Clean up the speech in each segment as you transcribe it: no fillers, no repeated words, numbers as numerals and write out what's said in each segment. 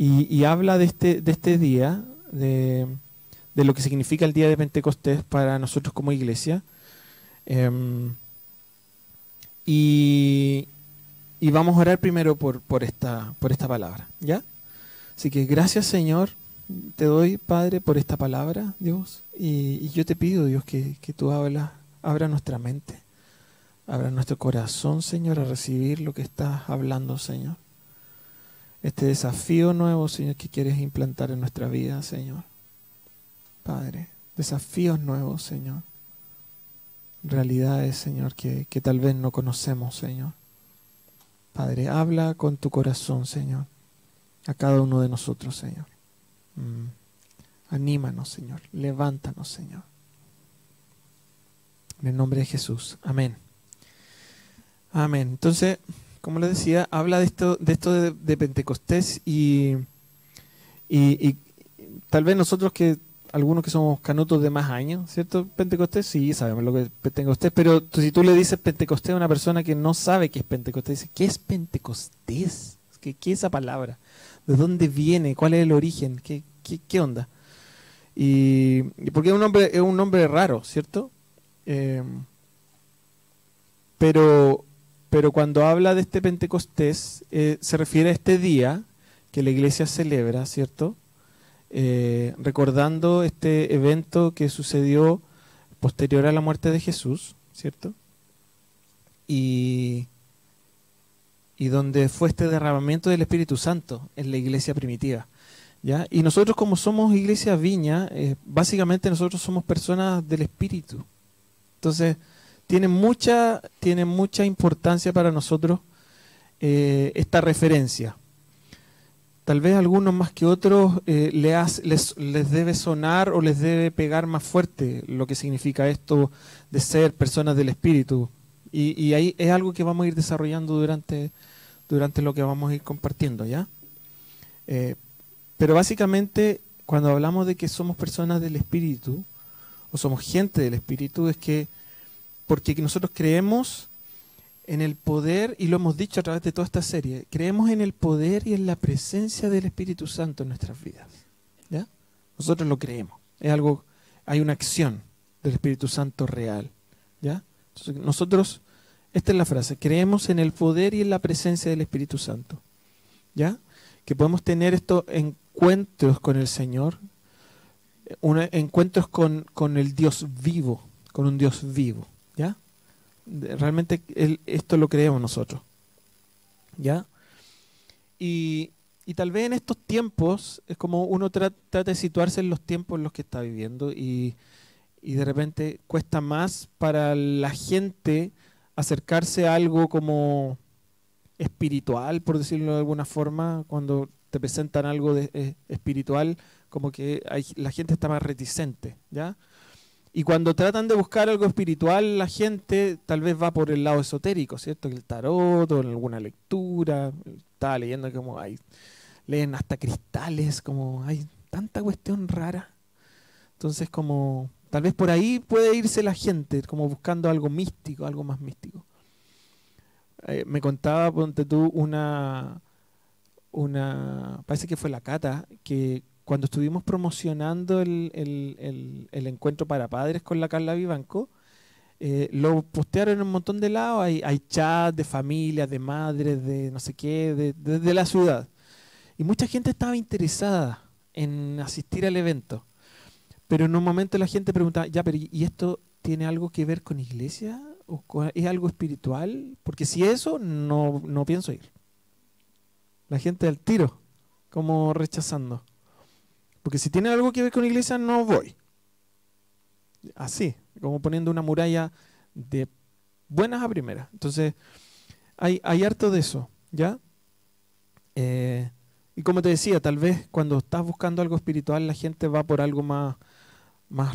y habla de este día, de lo que significa el día de Pentecostés para nosotros como iglesia. Em, y, y vamos a orar primero por esta palabra, ¿ya? Así que gracias, Señor, te doy, Padre, por esta palabra, Dios. Y yo te pido, Dios, que tú abra nuestra mente, abra nuestro corazón, Señor, a recibir lo que estás hablando, Señor. Este desafío nuevo, Señor, que quieres implantar en nuestra vida, Señor. Padre, desafíos nuevos, Señor. Realidades, Señor, que tal vez no conocemos, Señor. Padre, habla con tu corazón, Señor, a cada uno de nosotros, Señor. Anímanos, Señor. Levántanos, Señor. En el nombre de Jesús. Amén. Amén. Entonces, como les decía, habla de esto de Pentecostés y tal vez nosotros algunos que somos canutos de más años, ¿cierto? Pentecostés, sí, sabemos lo que es Pentecostés, pero si tú le dices Pentecostés a una persona que no sabe qué es Pentecostés, dice, ¿qué es Pentecostés? ¿Qué es esa palabra? ¿De dónde viene? ¿Cuál es el origen? ¿Qué onda? Y porque es un nombre raro, ¿cierto? Pero cuando habla de este Pentecostés, se refiere a este día que la iglesia celebra, ¿cierto? Recordando este evento que sucedió posterior a la muerte de Jesús, ¿cierto? Y donde fue este derramamiento del Espíritu Santo en la iglesia primitiva, ¿ya? Y nosotros, como somos iglesia Viña, básicamente nosotros somos personas del Espíritu. Entonces, tiene mucha importancia para nosotros esta referencia. Tal vez a algunos más que otros les debe sonar o les debe pegar más fuerte lo que significa esto de ser personas del Espíritu. Y ahí es algo que vamos a ir desarrollando durante lo que vamos a ir compartiendo, ¿ya? Pero básicamente, cuando hablamos de que somos personas del Espíritu, o somos gente del Espíritu, es que porque nosotros creemos en el poder, y lo hemos dicho a través de toda esta serie, creemos en el poder y en la presencia del Espíritu Santo en nuestras vidas, ¿ya? Nosotros lo creemos, es algo, hay una acción del Espíritu Santo real, ¿ya? Entonces, nosotros, esta es la frase, creemos en el poder y en la presencia del Espíritu Santo, ¿ya? Que podemos tener estos encuentros con el Señor, encuentros con el Dios vivo, con un Dios vivo, ¿ya? Realmente esto lo creemos nosotros, ¿ya? Y tal vez en estos tiempos es como uno trata de situarse en los tiempos en los que está viviendo y de repente cuesta más para la gente acercarse a algo como espiritual, por decirlo de alguna forma. Cuando te presentan algo espiritual, como que la gente está más reticente, ¿ya? Y cuando tratan de buscar algo espiritual, la gente tal vez va por el lado esotérico, ¿cierto? El tarot o en alguna lectura. Estaba leyendo como leen hasta cristales, como hay tanta cuestión rara. Entonces, como tal vez por ahí puede irse la gente, como buscando algo místico, algo más místico. Me contaba, ponte tú, parece que fue la Cata, que cuando estuvimos promocionando el encuentro para padres con la Carla Vivanco, lo postearon en un montón de lados, hay chats de familias, de madres, de no sé qué, de la ciudad. Y mucha gente estaba interesada en asistir al evento. Pero en un momento la gente preguntaba, ya, pero ¿y esto tiene algo que ver con iglesia? ¿O es algo espiritual? Porque si eso, no pienso ir. La gente al tiro, como rechazando. Porque si tiene algo que ver con iglesia, no voy. Así, como poniendo una muralla de buenas a primeras. Entonces, hay harto de eso, ¿ya? Y como te decía, tal vez cuando estás buscando algo espiritual, la gente va por algo más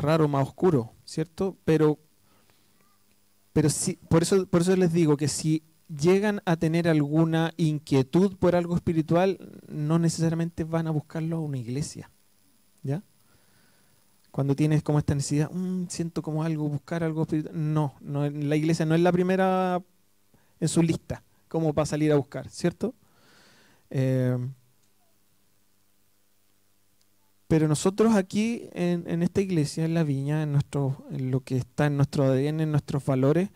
raro, más oscuro, ¿cierto? Pero sí, por eso les digo que si llegan a tener alguna inquietud por algo espiritual, no necesariamente van a buscarlo a una iglesia, ¿ya? Cuando tienes como esta necesidad, siento como buscar algo espiritual. No, la iglesia no es la primera en su lista, como para salir a buscar, ¿cierto? Pero nosotros aquí en esta iglesia, en la viña, en lo que está en nuestro ADN, en nuestros valores,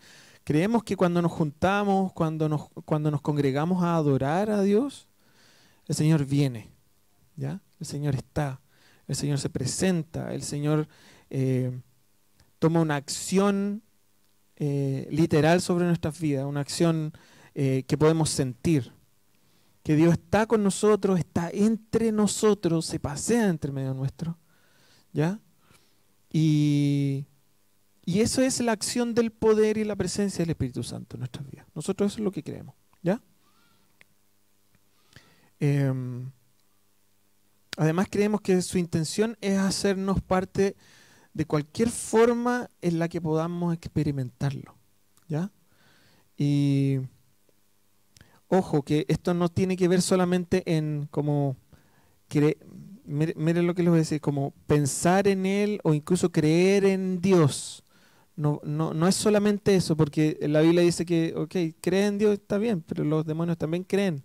creemos que cuando nos juntamos, cuando nos congregamos a adorar a Dios, el Señor viene, ¿ya? El Señor está, el Señor se presenta, el Señor toma una acción literal sobre nuestras vidas, una acción que podemos sentir. Que Dios está con nosotros, está entre nosotros, se pasea entre medio nuestro, ¿ya? Y eso es la acción del poder y la presencia del Espíritu Santo en nuestras vidas. Nosotros eso es lo que creemos, ¿ya? Además creemos que su intención es hacernos parte de cualquier forma en la que podamos experimentarlo, ¿ya? Y ojo, que esto no tiene que ver solamente en como, miren lo que les voy a decir, como pensar en Él o incluso creer en Dios. No es solamente eso, porque la Biblia dice que, ok, cree en Dios, está bien, pero los demonios también creen,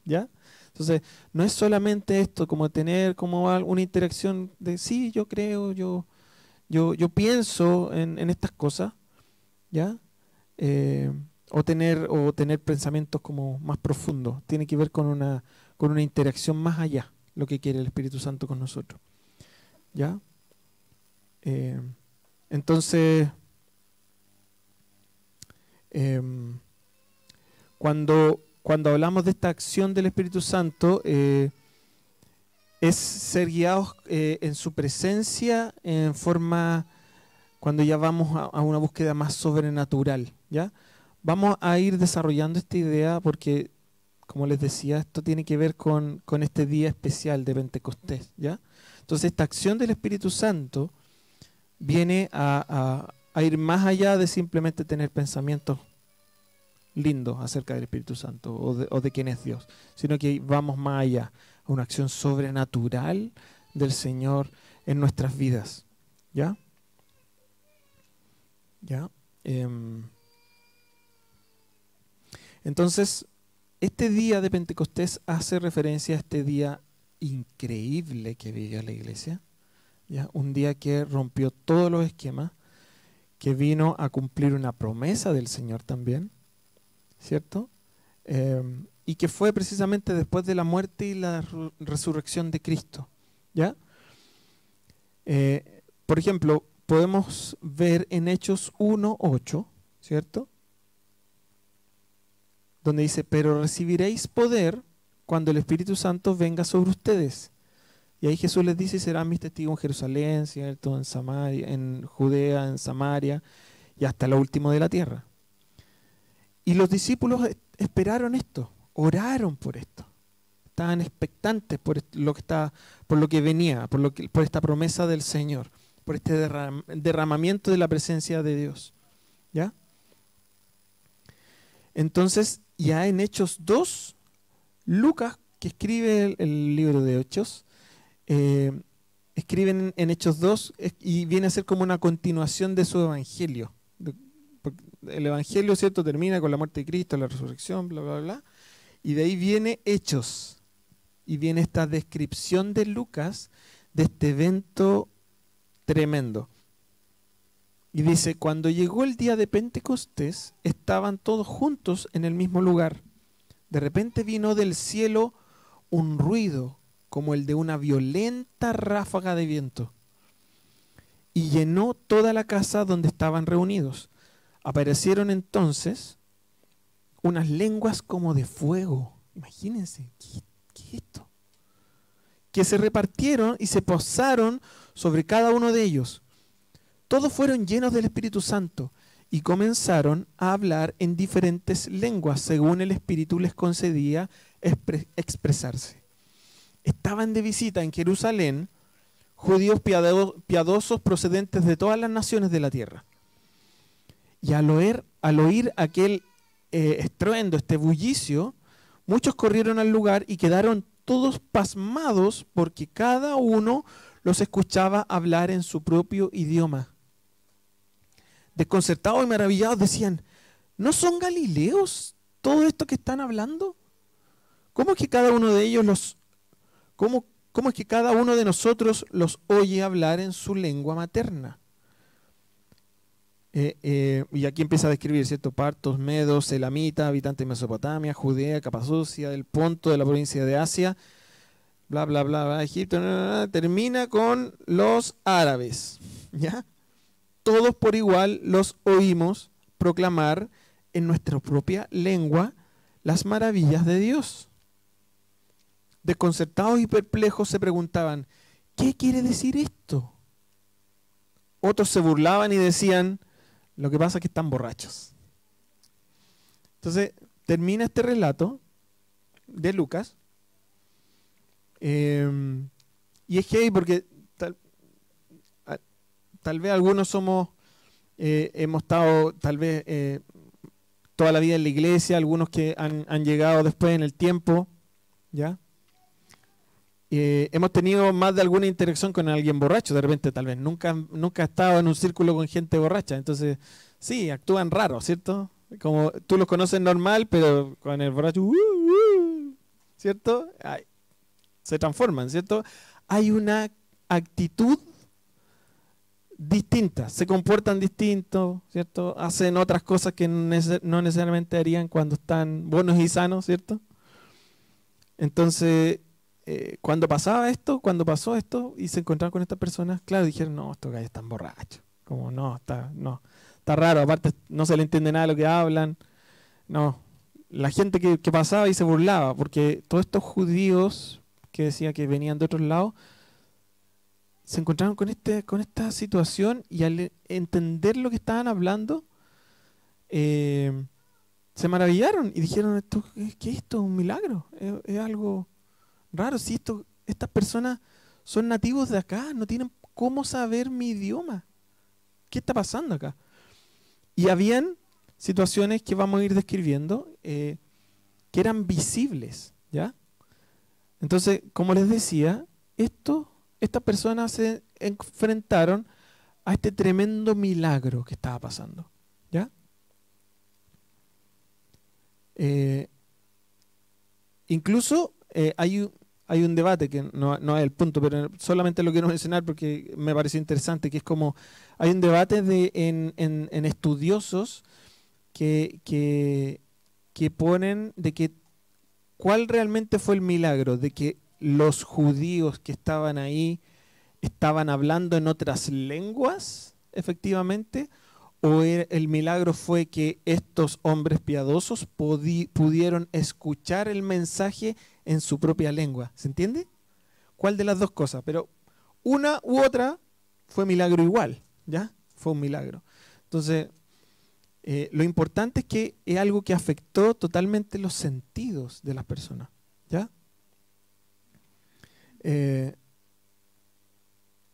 ¿ya? Entonces, no es solamente esto, como tener como una interacción de, sí, yo creo, yo pienso en estas cosas, ¿ya? O tener pensamientos como más profundos. Tiene que ver con una interacción más allá, lo que quiere el Espíritu Santo con nosotros. ¿Ya? Entonces, cuando hablamos de esta acción del Espíritu Santo, es ser guiados en su presencia en forma, cuando ya vamos a una búsqueda más sobrenatural, ¿ya? Vamos a ir desarrollando esta idea porque, como les decía, esto tiene que ver con este día especial de Pentecostés, ¿ya? Entonces, esta acción del Espíritu Santo viene a ir más allá de simplemente tener pensamientos lindos acerca del Espíritu Santo o de quién es Dios, sino que vamos más allá, a una acción sobrenatural del Señor en nuestras vidas, ¿ya? ¿Ya? Entonces, este día de Pentecostés hace referencia a este día increíble que vivió la iglesia, ¿ya? Un día que rompió todos los esquemas, que vino a cumplir una promesa del Señor también, ¿cierto? Y que fue precisamente después de la muerte y la resurrección de Cristo, ¿ya? Por ejemplo, podemos ver en Hechos 1:8, ¿cierto? Donde dice, pero recibiréis poder cuando el Espíritu Santo venga sobre ustedes. Y ahí Jesús les dice, serán mis testigos en Jerusalén, ¿cierto? En Samaria, en Judea, en Samaria y hasta lo último de la tierra. Y los discípulos esperaron esto, oraron por esto. Estaban expectantes por lo que venía, por esta promesa del Señor, por este derramamiento de la presencia de Dios, ¿ya? Entonces, ya en Hechos 2, Lucas, que escribe el libro de Hechos, escribe en Hechos 2 y viene a ser como una continuación de su evangelio. El evangelio, ¿cierto?, termina con la muerte de Cristo, la resurrección, bla, bla, bla. Y de ahí viene Hechos. Y viene esta descripción de Lucas de este evento tremendo. Y dice, cuando llegó el día de Pentecostés, estaban todos juntos en el mismo lugar. De repente vino del cielo un ruido como el de una violenta ráfaga de viento y llenó toda la casa donde estaban reunidos. Aparecieron entonces unas lenguas como de fuego. Imagínense, ¿qué es esto? Que se repartieron y se posaron sobre cada uno de ellos. Todos fueron llenos del Espíritu Santo y comenzaron a hablar en diferentes lenguas según el Espíritu les concedía expresarse. Estaban de visita en Jerusalén judíos piadosos procedentes de todas las naciones de la tierra. Y al oír aquel estruendo, este bullicio, muchos corrieron al lugar y quedaron todos pasmados porque cada uno los escuchaba hablar en su propio idioma. Desconcertados y maravillados decían, ¿no son galileos todo esto que están hablando? ¿Cómo que cada uno de ellos ¿Cómo es que cada uno de nosotros los oye hablar en su lengua materna? Y aquí empieza a describir, ¿cierto? Partos, medos, elamitas, habitantes de Mesopotamia, Judea, Capadocia, del Ponto, de la provincia de Asia, bla, bla, bla, bla, Egipto, termina con los árabes, ¿ya? Todos por igual los oímos proclamar en nuestra propia lengua las maravillas de Dios. Desconcertados y perplejos se preguntaban, ¿qué quiere decir esto? Otros se burlaban y decían, lo que pasa es que están borrachos. Entonces, termina este relato de Lucas. Y es heavy porque tal vez algunos hemos estado tal vez toda la vida en la iglesia, algunos que han llegado después en el tiempo, ¿ya? Hemos tenido más de alguna interacción con alguien borracho, de repente tal vez nunca ha estado en un círculo con gente borracha, entonces sí, actúan raros, ¿cierto? Como tú los conoces normal, pero con el borracho, ¿cierto? Se transforman, ¿cierto? Hay una actitud distinta, se comportan distintos, ¿cierto? Hacen otras cosas que no necesariamente harían cuando están buenos y sanos, ¿cierto? Entonces, cuando pasó esto y se encontraron con estas personas, claro, dijeron, no, estos gallos están borrachos. Como, no, está raro, aparte no se le entiende nada de lo que hablan. No, la gente que pasaba y se burlaba, porque todos estos judíos que decía que venían de otros lados, se encontraron con esta situación y al entender lo que estaban hablando, se maravillaron y dijeron, ¿qué es esto? ¿Un milagro? ¿Es algo raro? Si estas personas son nativos de acá, no tienen cómo saber mi idioma. ¿Qué está pasando acá? Y habían situaciones que vamos a ir describiendo que eran visibles, ¿ya? Entonces, como les decía, estas personas se enfrentaron a este tremendo milagro que estaba pasando, ¿ya? Incluso hay un debate que no es el punto, pero solamente lo quiero mencionar porque me pareció interesante, que es como hay un debate en estudiosos que ponen de que cuál realmente fue el milagro, de que los judíos que estaban ahí estaban hablando en otras lenguas, efectivamente, o el milagro fue que estos hombres piadosos pudieron escuchar el mensaje en su propia lengua. ¿Se entiende? ¿Cuál de las dos cosas? Pero una u otra fue milagro igual, ¿ya? Fue un milagro. Entonces, lo importante es que es algo que afectó totalmente los sentidos de las personas, ¿ya?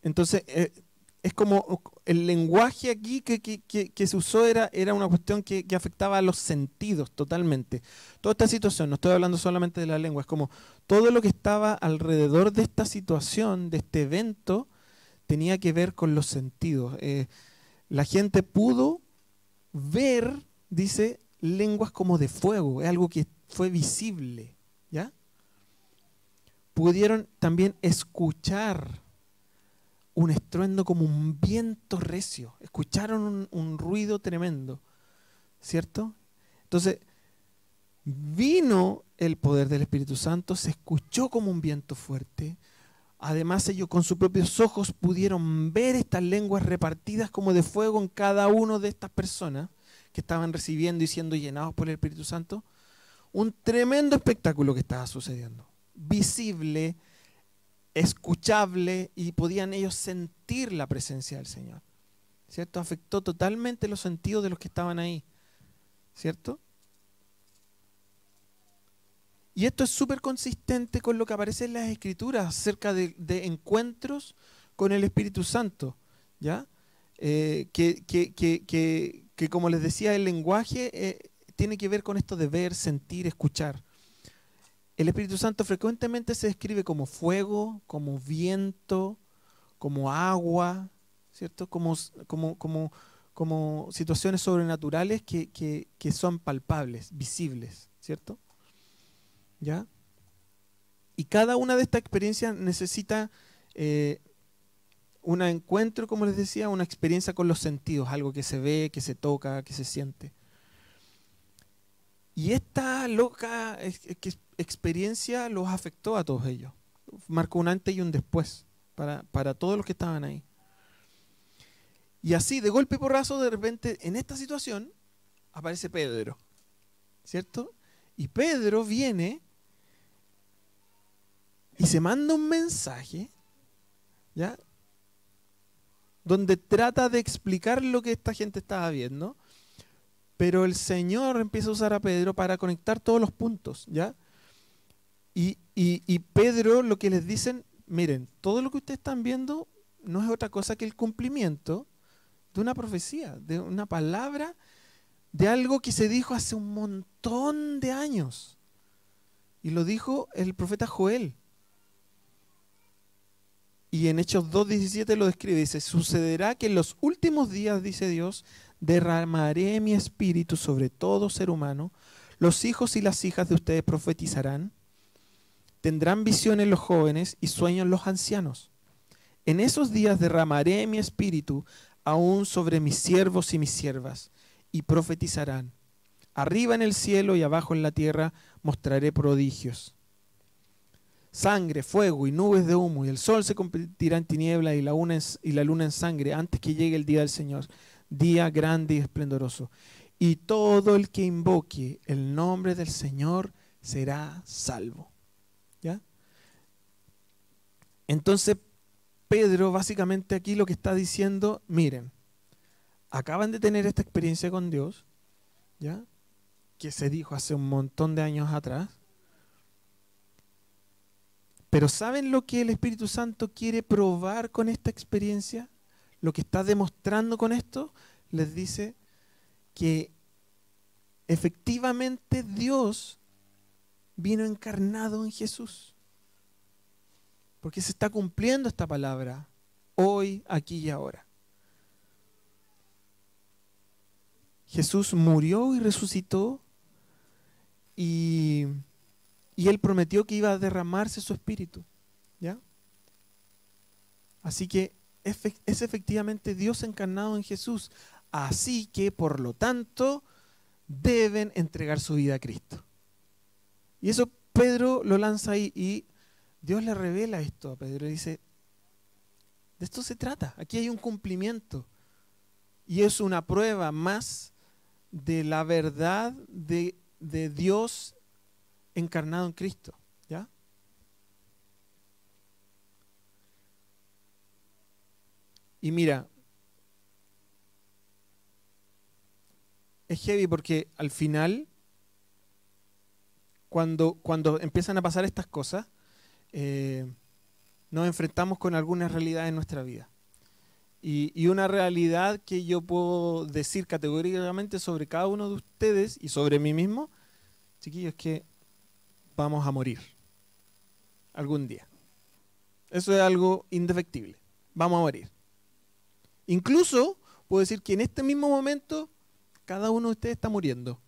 Entonces, es como el lenguaje aquí que se usó era una cuestión que afectaba a los sentidos totalmente. Toda esta situación, no estoy hablando solamente de la lengua, es como todo lo que estaba alrededor de esta situación, de este evento, tenía que ver con los sentidos. La gente pudo ver, dice, lenguas como de fuego, es algo que fue visible, ¿ya? Pudieron también escuchar un estruendo como un viento recio. Escucharon un ruido tremendo, ¿cierto? Entonces, vino el poder del Espíritu Santo, se escuchó como un viento fuerte. Además, ellos con sus propios ojos pudieron ver estas lenguas repartidas como de fuego en cada uno de estas personas que estaban recibiendo y siendo llenados por el Espíritu Santo. Un tremendo espectáculo que estaba sucediendo. Visible, escuchable, y podían ellos sentir la presencia del Señor, ¿cierto? Afectó totalmente los sentidos de los que estaban ahí, ¿cierto? Y esto es súper consistente con lo que aparece en las Escrituras acerca de encuentros con el Espíritu Santo, ¿ya? Que como les decía, el lenguaje tiene que ver con esto de ver, sentir, escuchar. El Espíritu Santo frecuentemente se describe como fuego, como viento, como agua, ¿cierto? Como situaciones sobrenaturales que son palpables, visibles, ¿cierto? ¿Ya? Y cada una de estas experiencias necesita un encuentro, como les decía, una experiencia con los sentidos, algo que se ve, que se toca, que se siente. Y esta loca experiencia los afectó a todos ellos. Marcó un antes y un después para todos los que estaban ahí. Y así, de golpe y porrazo, de repente, en esta situación, aparece Pedro, ¿cierto? Y Pedro viene y se manda un mensaje, ¿ya? Donde trata de explicar lo que esta gente estaba viendo, pero el Señor empieza a usar a Pedro para conectar todos los puntos, ¿ya? Y Pedro lo que les dicen, miren, todo lo que ustedes están viendo no es otra cosa que el cumplimiento de una profecía, de una palabra, de algo que se dijo hace un montón de años. Y lo dijo el profeta Joel. Y en Hechos 2:17 lo describe, dice, sucederá que en los últimos días, dice Dios, derramaré mi espíritu sobre todo ser humano, los hijos y las hijas de ustedes profetizarán, tendrán visiones los jóvenes y sueños los ancianos. En esos días derramaré mi espíritu aún sobre mis siervos y mis siervas, y profetizarán. Arriba en el cielo y abajo en la tierra mostraré prodigios. Sangre, fuego y nubes de humo, y el sol se convertirá en tiniebla y la luna en sangre antes que llegue el día del Señor, día grande y esplendoroso. Y todo el que invoque el nombre del Señor será salvo. ¿Ya? Entonces, Pedro básicamente aquí lo que está diciendo, miren, acaban de tener esta experiencia con Dios, ¿ya? Que se dijo hace un montón de años atrás, pero ¿saben lo que el Espíritu Santo quiere probar con esta experiencia? Lo que está demostrando con esto, les dice que efectivamente Dios vino encarnado en Jesús. Porque se está cumpliendo esta palabra hoy, aquí y ahora. Jesús murió y resucitó y Él prometió que iba a derramarse su espíritu. ¿Ya? Así que es efectivamente Dios encarnado en Jesús. Así que, por lo tanto, deben entregar su vida a Cristo. Y eso Pedro lo lanza ahí y Dios le revela esto a Pedro y dice, de esto se trata, aquí hay un cumplimiento. Y es una prueba más de la verdad de Dios encarnado en Cristo. ¿Ya? Y mira, es heavy porque al final, cuando empiezan a pasar estas cosas, nos enfrentamos con algunas realidades en nuestra vida. Y una realidad que yo puedo decir categóricamente sobre cada uno de ustedes y sobre mí mismo, chiquillos, es que vamos a morir algún día. Eso es algo indefectible. Vamos a morir. Incluso puedo decir que en este mismo momento cada uno de ustedes está muriendo.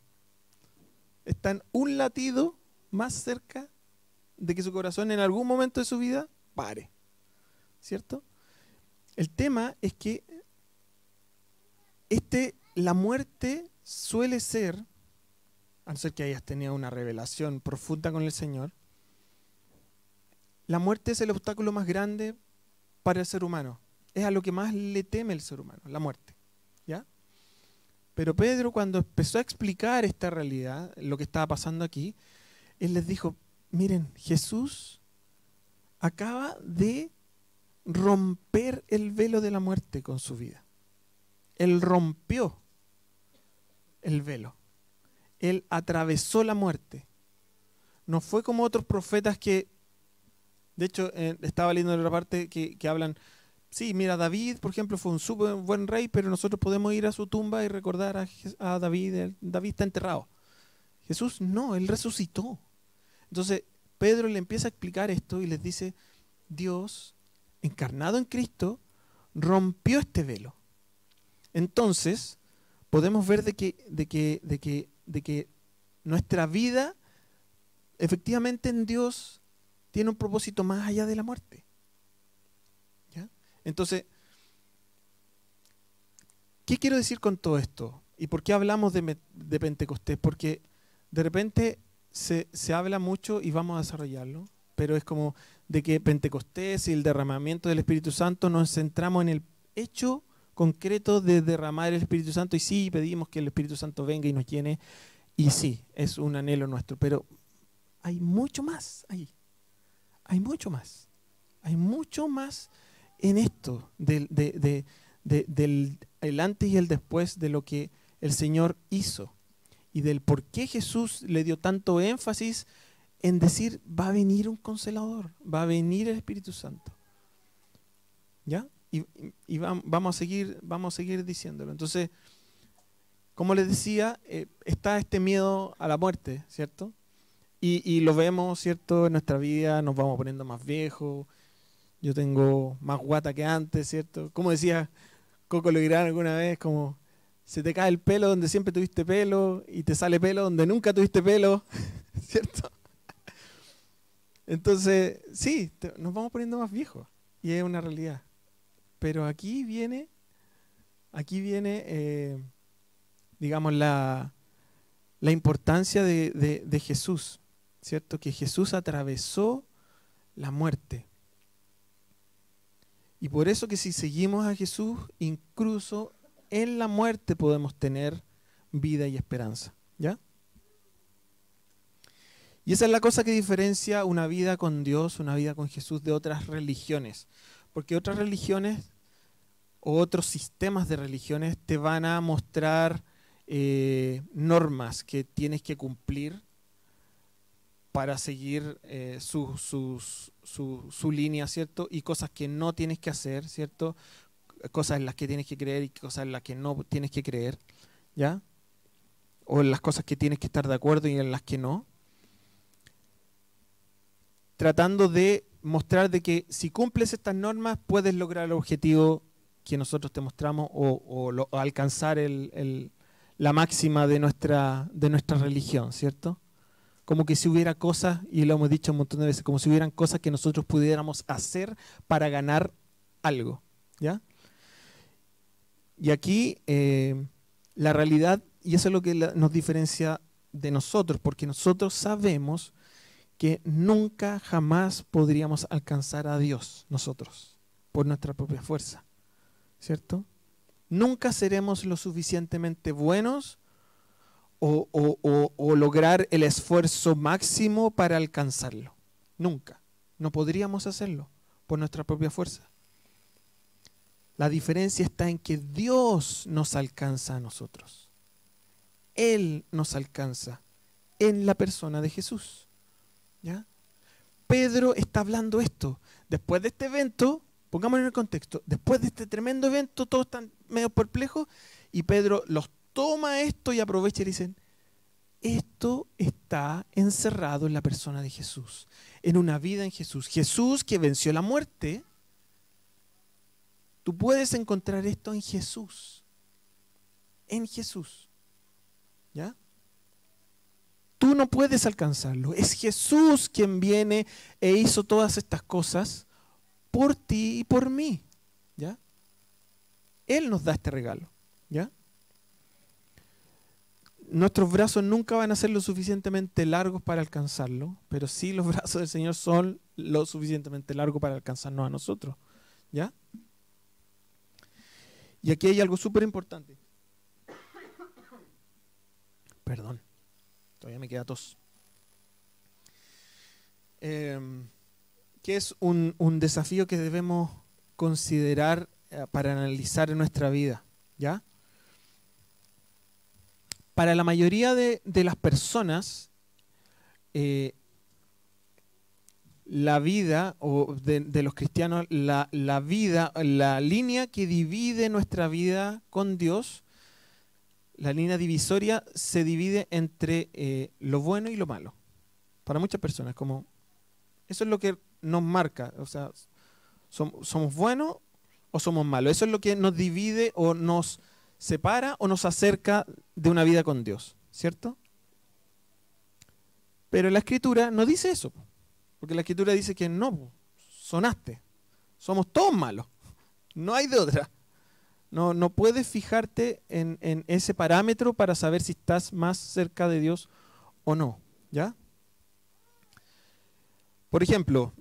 Están un latido más cerca de que su corazón en algún momento de su vida pare. ¿Cierto? El tema es que la muerte suele ser, a no ser que hayas tenido una revelación profunda con el Señor, la muerte es el obstáculo más grande para el ser humano. Es a lo que más le teme el ser humano, la muerte. ¿Ya? Pero Pedro, cuando empezó a explicar esta realidad, lo que estaba pasando aquí, él les dijo, miren, Jesús acaba de romper el velo de la muerte con su vida. Él rompió el velo. Él atravesó la muerte. No fue como otros profetas que, de hecho, estaba leyendo otra parte que hablan, sí, mira, David, por ejemplo, fue un súper buen rey, pero nosotros podemos ir a su tumba y recordar a David. David está enterrado. Jesús no, Él resucitó. Entonces, Pedro le empieza a explicar esto y les dice, Dios, encarnado en Cristo, rompió este velo. Entonces, podemos ver de que nuestra vida, efectivamente en Dios, tiene un propósito más allá de la muerte. ¿Ya? Entonces, ¿qué quiero decir con todo esto? ¿Y por qué hablamos de Pentecostés? Porque de repente se habla mucho, y vamos a desarrollarlo, pero es como de que Pentecostés y el derramamiento del Espíritu Santo nos centramos en el hecho concreto de derramar el Espíritu Santo, y sí, pedimos que el Espíritu Santo venga y nos llene, y sí, es un anhelo nuestro, pero hay mucho más ahí. Hay mucho más. Hay mucho más en esto del el antes y el después de lo que el Señor hizo, y del por qué Jesús le dio tanto énfasis en decir, va a venir un Consolador, va a venir el Espíritu Santo. ¿Ya? Y vamos a seguir diciéndolo. Entonces, como les decía, está este miedo a la muerte, ¿cierto? Y lo vemos, ¿cierto? En nuestra vida nos vamos poniendo más viejos. Yo tengo más guata que antes, ¿cierto? Como decía Coco Legrand alguna vez, como se te cae el pelo donde siempre tuviste pelo y te sale pelo donde nunca tuviste pelo, ¿cierto? Entonces, sí, nos vamos poniendo más viejos, y es una realidad. Pero aquí viene, digamos, la importancia de Jesús, ¿cierto? Que Jesús atravesó la muerte. Y por eso que si seguimos a Jesús, incluso en la muerte podemos tener vida y esperanza, ¿ya? Y esa es la cosa que diferencia una vida con Dios, una vida con Jesús, de otras religiones. Porque otras religiones o otros sistemas de religiones te van a mostrar normas que tienes que cumplir para seguir su línea, ¿cierto? Y cosas que no tienes que hacer, ¿cierto? Cosas en las que tienes que creer y cosas en las que no tienes que creer, ¿ya? O en las cosas que tienes que estar de acuerdo y en las que no. Tratando de mostrar de que si cumples estas normas puedes lograr el objetivo que nosotros te mostramos, o alcanzar la máxima de nuestra religión, ¿cierto? Como que si hubiera cosas, y lo hemos dicho un montón de veces, como si hubieran cosas que nosotros pudiéramos hacer para ganar algo, ¿ya? Y aquí la realidad, y eso es lo que nos diferencia de nosotros, porque nosotros sabemos que nunca jamás podríamos alcanzar a Dios nosotros, por nuestra propia fuerza, ¿cierto? Nunca seremos lo suficientemente buenos o lograr el esfuerzo máximo para alcanzarlo. Nunca. No podríamos hacerlo por nuestra propia fuerza. La diferencia está en que Dios nos alcanza a nosotros. Él nos alcanza en la persona de Jesús. ¿Ya? Pedro está hablando esto. Después de este evento, pongámoslo en el contexto, después de este tremendo evento, todos están medio perplejos, y Pedro los toma esto y aprovecha y dicen, esto está encerrado en la persona de Jesús, en una vida en Jesús. Jesús que venció la muerte. Tú puedes encontrar esto en Jesús. En Jesús. ¿Ya? Tú no puedes alcanzarlo. Es Jesús quien viene e hizo todas estas cosas por ti y por mí. ¿Ya? Él nos da este regalo. ¿Ya? Nuestros brazos nunca van a ser lo suficientemente largos para alcanzarlo, pero sí los brazos del Señor son lo suficientemente largos para alcanzarnos a nosotros. ¿Ya? Y aquí hay algo súper importante. Perdón, todavía me queda tos. Que es un desafío que debemos considerar para analizar en nuestra vida. ¿Ya? Para la mayoría de las personas, la vida, o de los cristianos, la vida, la línea que divide nuestra vida con Dios, la línea divisoria se divide entre lo bueno y lo malo. Para muchas personas, como eso es lo que nos marca, o sea, somos buenos o somos malos. Eso es lo que nos divide o nos separa o nos acerca de una vida con Dios, ¿cierto? Pero la Escritura no dice eso. Porque la Escritura dice que no, sonaste. Somos todos malos. No hay de otra. No puedes fijarte en ese parámetro para saber si estás más cerca de Dios o no. ¿Ya? Por ejemplo,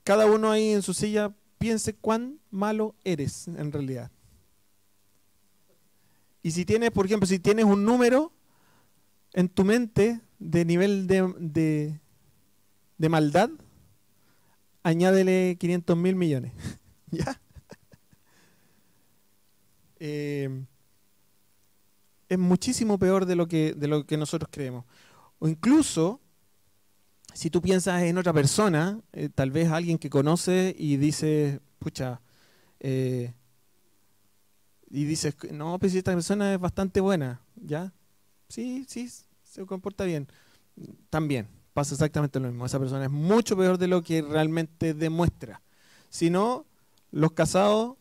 cada uno ahí en su silla piense cuán malo eres en realidad. Y si tienes, por ejemplo, si tienes un número en tu mente de nivel de maldad, añádele 500.000 millones. ¿Ya? Es muchísimo peor de lo que nosotros creemos. O incluso, si tú piensas en otra persona, tal vez alguien que conoces y dices, pucha, y dices, no, pues esta persona es bastante buena, ¿ya? Sí, se comporta bien. También pasa exactamente lo mismo. Esa persona es mucho peor de lo que realmente demuestra. Si no, los casados,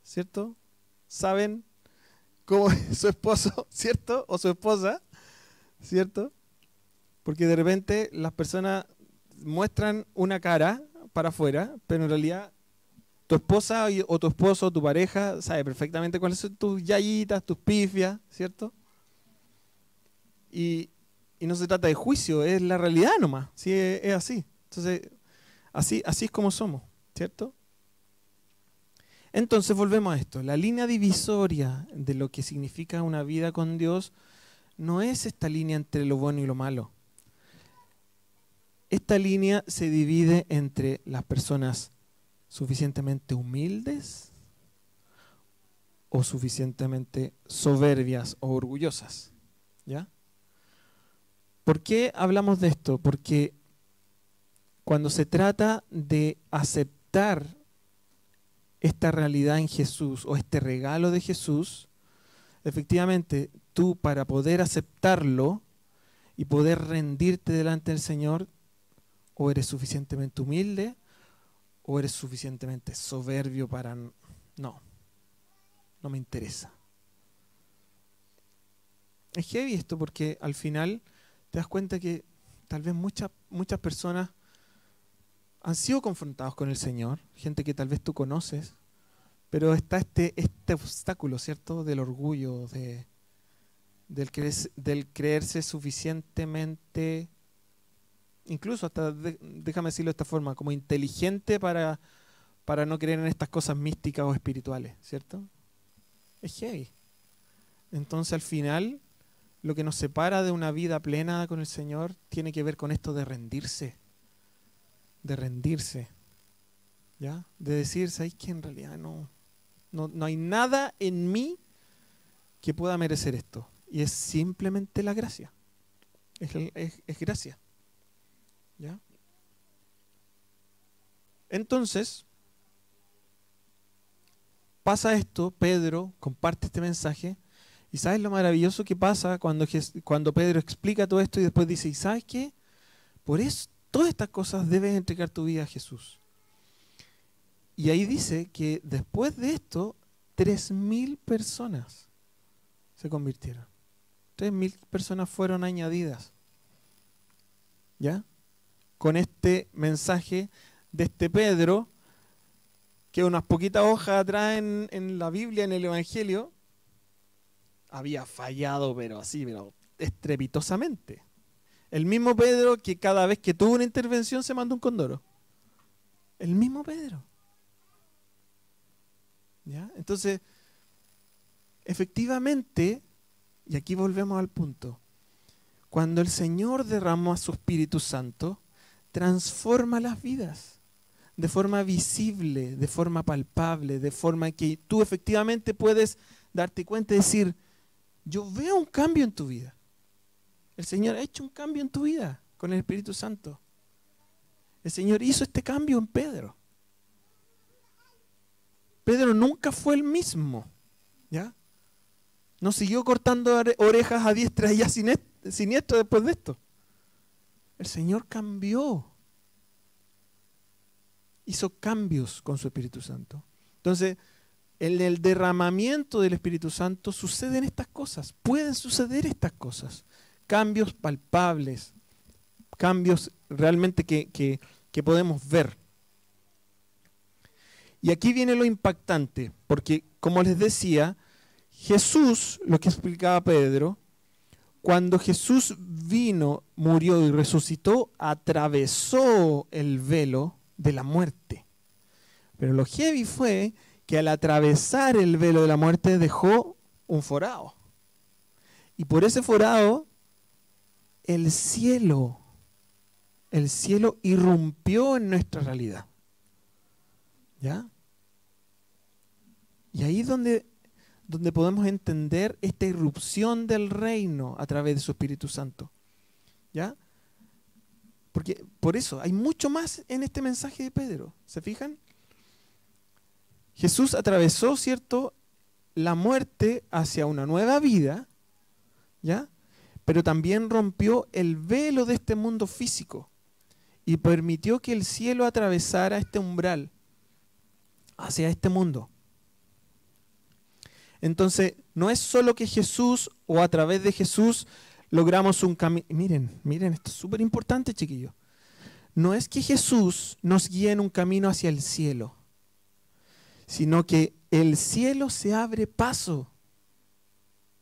¿cierto?, saben cómo es su esposo, ¿cierto? O su esposa, ¿cierto? Porque de repente las personas muestran una cara para afuera, pero en realidad tu esposa o tu esposo o tu pareja sabe perfectamente cuáles son tus yayitas, tus pifias, ¿cierto? Y no se trata de juicio, es la realidad nomás, ¿sí? Es así. Entonces, así es como somos, ¿cierto? Entonces volvemos a esto. La línea divisoria de lo que significa una vida con Dios no es esta línea entre lo bueno y lo malo. Esta línea se divide entre las personas suficientemente humildes o suficientemente soberbias o orgullosas. ¿Ya? ¿Por qué hablamos de esto? Porque cuando se trata de aceptar esta realidad en Jesús o este regalo de Jesús, efectivamente tú, para poder aceptarlo y poder rendirte delante del Señor, o eres suficientemente humilde o eres suficientemente soberbio para no me interesa. Es heavy esto porque al final te das cuenta que tal vez muchas personas han sido confrontados con el Señor, gente que tal vez tú conoces, pero está este obstáculo, ¿cierto?, del orgullo, del creerse suficientemente, incluso hasta, déjame decirlo de esta forma, como inteligente para no creer en estas cosas místicas o espirituales, ¿cierto? Es heavy. Entonces al final, lo que nos separa de una vida plena con el Señor tiene que ver con esto de rendirse. ¿Ya? De decir, ¿sabes qué? En realidad no hay nada en mí que pueda merecer esto. Y es simplemente la gracia. Es gracia. ¿Ya? Entonces, pasa esto, Pedro comparte este mensaje, y ¿sabes lo maravilloso que pasa cuando Pedro explica todo esto y después dice, ¿y sabes qué? Por eso todas estas cosas debes entregar tu vida a Jesús. Y ahí dice que después de esto, 3.000 personas se convirtieron. 3.000 personas fueron añadidas. ¿Ya? Con este mensaje de este Pedro, que unas poquitas hojas atrás en la Biblia, en el Evangelio, había fallado, pero estrepitosamente. El mismo Pedro que cada vez que tuvo una intervención se mandó un condoro. El mismo Pedro. ¿Ya? Entonces, efectivamente, y aquí volvemos al punto, cuando el Señor derramó a su Espíritu Santo, transforma las vidas de forma visible, de forma palpable, de forma que tú efectivamente puedes darte cuenta y decir, yo veo un cambio en tu vida. El Señor ha hecho un cambio en tu vida con el Espíritu Santo. El Señor hizo este cambio en Pedro. Pedro nunca fue el mismo, ¿ya? No siguió cortando orejas a diestra y a siniestra después de esto. El Señor cambió. Hizo cambios con su Espíritu Santo. Entonces, en el derramamiento del Espíritu Santo suceden estas cosas. Pueden suceder estas cosas. Cambios palpables, cambios realmente que podemos ver. Y aquí viene lo impactante, porque como les decía, Jesús, lo que explicaba Pedro, cuando Jesús vino, murió y resucitó, atravesó el velo de la muerte. Pero lo heavy fue que al atravesar el velo de la muerte dejó un forado. Y por ese forado, el cielo irrumpió en nuestra realidad. ¿Ya? Y ahí es donde podemos entender esta irrupción del reino a través de su Espíritu Santo. ¿Ya? Porque por eso hay mucho más en este mensaje de Pedro. ¿Se fijan? Jesús atravesó, ¿cierto?, la muerte hacia una nueva vida, ¿ya? Pero también rompió el velo de este mundo físico y permitió que el cielo atravesara este umbral hacia este mundo. Entonces, no es solo que Jesús o a través de Jesús logramos un camino. Miren, esto es súper importante, chiquillos. No es que Jesús nos guíe en un camino hacia el cielo, sino que el cielo se abre paso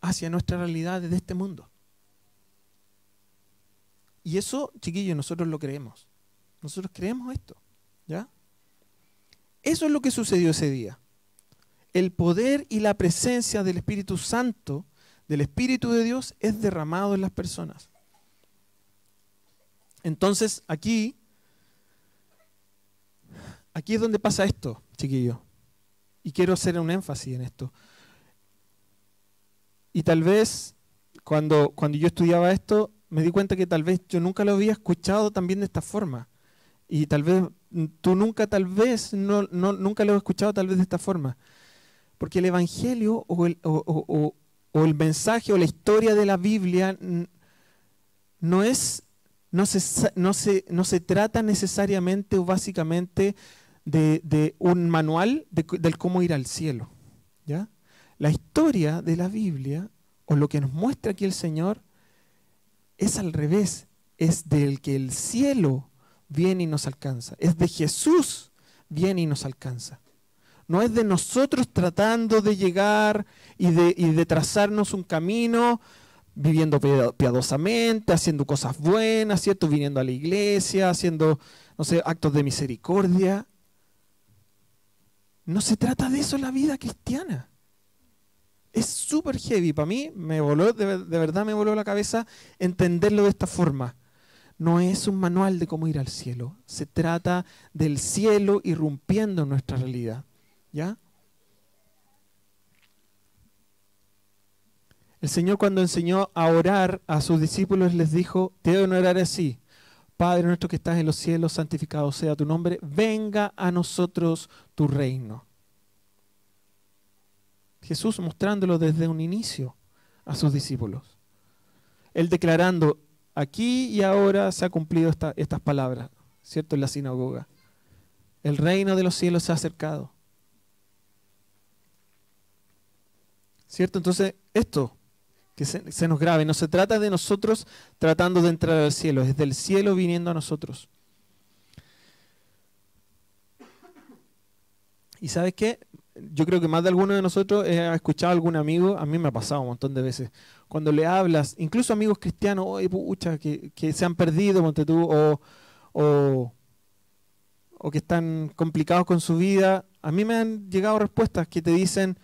hacia nuestra realidad de este mundo. Y eso, chiquillos, nosotros lo creemos. Nosotros creemos esto, ¿ya? Eso es lo que sucedió ese día. El poder y la presencia del Espíritu Santo, del Espíritu de Dios, es derramado en las personas. Entonces, aquí es donde pasa esto, chiquillos. Y quiero hacer un énfasis en esto. Y tal vez, cuando yo estudiaba esto, me di cuenta que tal vez yo nunca lo había escuchado también de esta forma. Y tal vez tú nunca lo has escuchado tal vez de esta forma. Porque el Evangelio o el mensaje o la historia de la Biblia no se trata necesariamente o básicamente de un manual del cómo ir al cielo, ¿ya? La historia de la Biblia, o lo que nos muestra aquí el Señor, es al revés. Es del que el cielo viene y nos alcanza. Es de Jesús viene y nos alcanza. No es de nosotros tratando de llegar y de trazarnos un camino, viviendo piadosamente, haciendo cosas buenas, ¿cierto? Viniendo a la iglesia, haciendo, no sé, actos de misericordia. No se trata de eso la vida cristiana. Es súper heavy. Para mí, de verdad me voló la cabeza entenderlo de esta forma. No es un manual de cómo ir al cielo. Se trata del cielo irrumpiendo en nuestra realidad. ¿Ya? El Señor, cuando enseñó a orar a sus discípulos, les dijo: deben orar así: Padre nuestro que estás en los cielos, santificado sea tu nombre, venga a nosotros tu reino. Jesús mostrándolo desde un inicio a sus discípulos. Él declarando: aquí y ahora se ha cumplido estas palabras, ¿cierto? En la sinagoga. El reino de los cielos se ha acercado. ¿Cierto? Entonces, esto, que se nos grabe, no se trata de nosotros tratando de entrar al cielo, es del cielo viniendo a nosotros. ¿Y sabes qué? Yo creo que más de alguno de nosotros ha escuchado a algún amigo, a mí me ha pasado un montón de veces, cuando le hablas, incluso amigos cristianos, oye, pucha, que se han perdido, ponte tú, o que están complicados con su vida, a mí me han llegado respuestas que te dicen: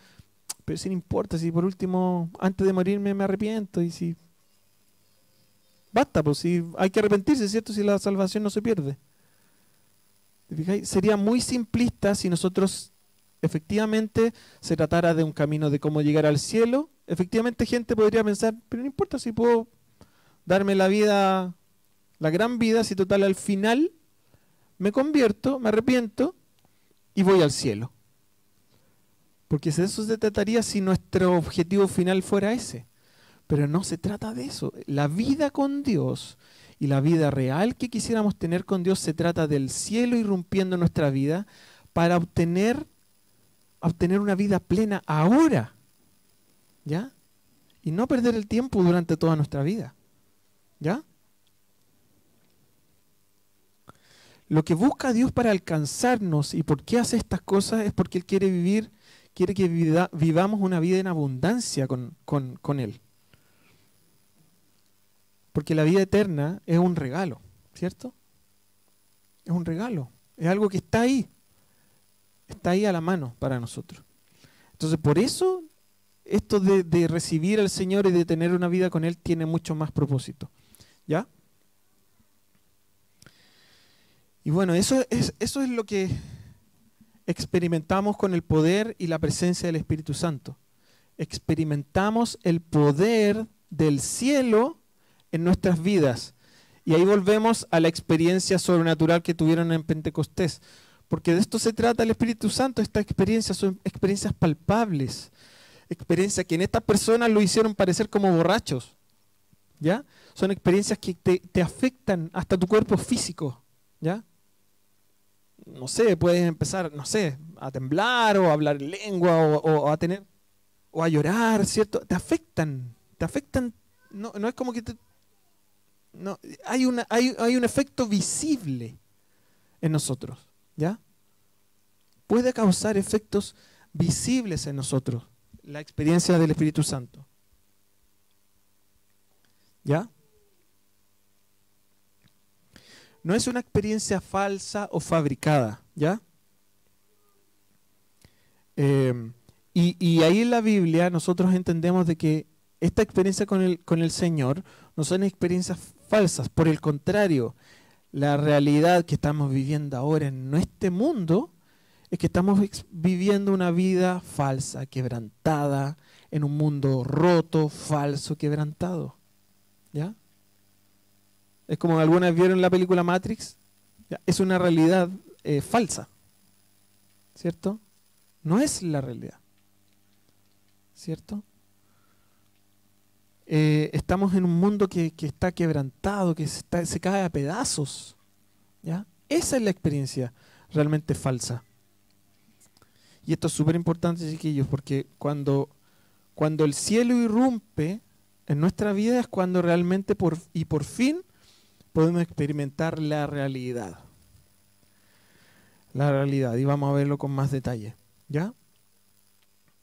pero si no importa, si por último, antes de morirme me arrepiento, y si basta, pues si hay que arrepentirse, ¿cierto? Si la salvación no se pierde. ¿Te fijáis? Sería muy simplista si nosotros efectivamente se tratara de un camino de cómo llegar al cielo. Efectivamente, gente podría pensar: pero no importa si puedo darme la vida, la gran vida, si total al final me convierto, me arrepiento y voy al cielo. Porque de eso se trataría si nuestro objetivo final fuera ese. Pero no se trata de eso. La vida con Dios y la vida real que quisiéramos tener con Dios se trata del cielo irrumpiendo en nuestra vida para obtener una vida plena ahora, ¿ya? Y no perder el tiempo durante toda nuestra vida, ¿ya? Lo que busca Dios para alcanzarnos y por qué hace estas cosas es porque Él quiere que vivamos una vida en abundancia con Él. Porque la vida eterna es un regalo, ¿cierto? Es un regalo, es algo que está ahí a la mano para nosotros. Entonces, por eso, esto de recibir al Señor y de tener una vida con Él tiene mucho más propósito, ¿ya? Y bueno, eso es lo que experimentamos con el poder y la presencia del Espíritu Santo. Experimentamos el poder del cielo en nuestras vidas. Y ahí volvemos a la experiencia sobrenatural que tuvieron en Pentecostés. Porque de esto se trata el Espíritu Santo. Estas experiencias son experiencias palpables. Experiencias que en estas personas lo hicieron parecer como borrachos. ¿Ya? Son experiencias que te afectan hasta tu cuerpo físico. ¿Ya? No sé, puedes empezar, no sé, a temblar o a hablar lengua o a tener, o a llorar, ¿cierto? Te afectan, no es como que no, hay un efecto visible en nosotros, ¿ya? Puede causar efectos visibles en nosotros, la experiencia del Espíritu Santo, ¿ya? No es una experiencia falsa o fabricada, ¿ya? Y ahí en la Biblia nosotros entendemos de que esta experiencia con el Señor no son experiencias falsas. Por el contrario, la realidad que estamos viviendo ahora en este mundo es que estamos viviendo una vida falsa, quebrantada, en un mundo roto, falso, quebrantado, ¿ya? Es como algunas vieron la película Matrix, ¿ya? Es una realidad falsa, ¿cierto? No es la realidad, ¿cierto? Estamos en un mundo que está quebrantado, que se cae a pedazos, ¿ya? Esa es la experiencia realmente falsa. Y esto es súper importante, chiquillos, porque cuando el cielo irrumpe en nuestra vida es cuando realmente por fin podemos experimentar la realidad. La realidad, y vamos a verlo con más detalle, ¿ya?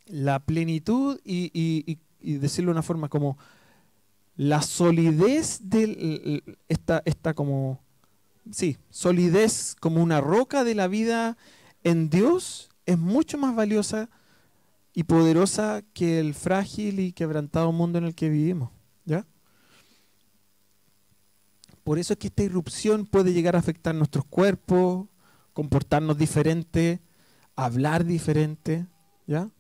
La plenitud y decirlo de una forma como la solidez de esta como, sí, solidez como una roca de la vida en Dios es mucho más valiosa y poderosa que el frágil y quebrantado mundo en el que vivimos, ¿ya? Por eso es que esta irrupción puede llegar a afectar nuestros cuerpos, comportarnos diferente, hablar diferente, ¿ya?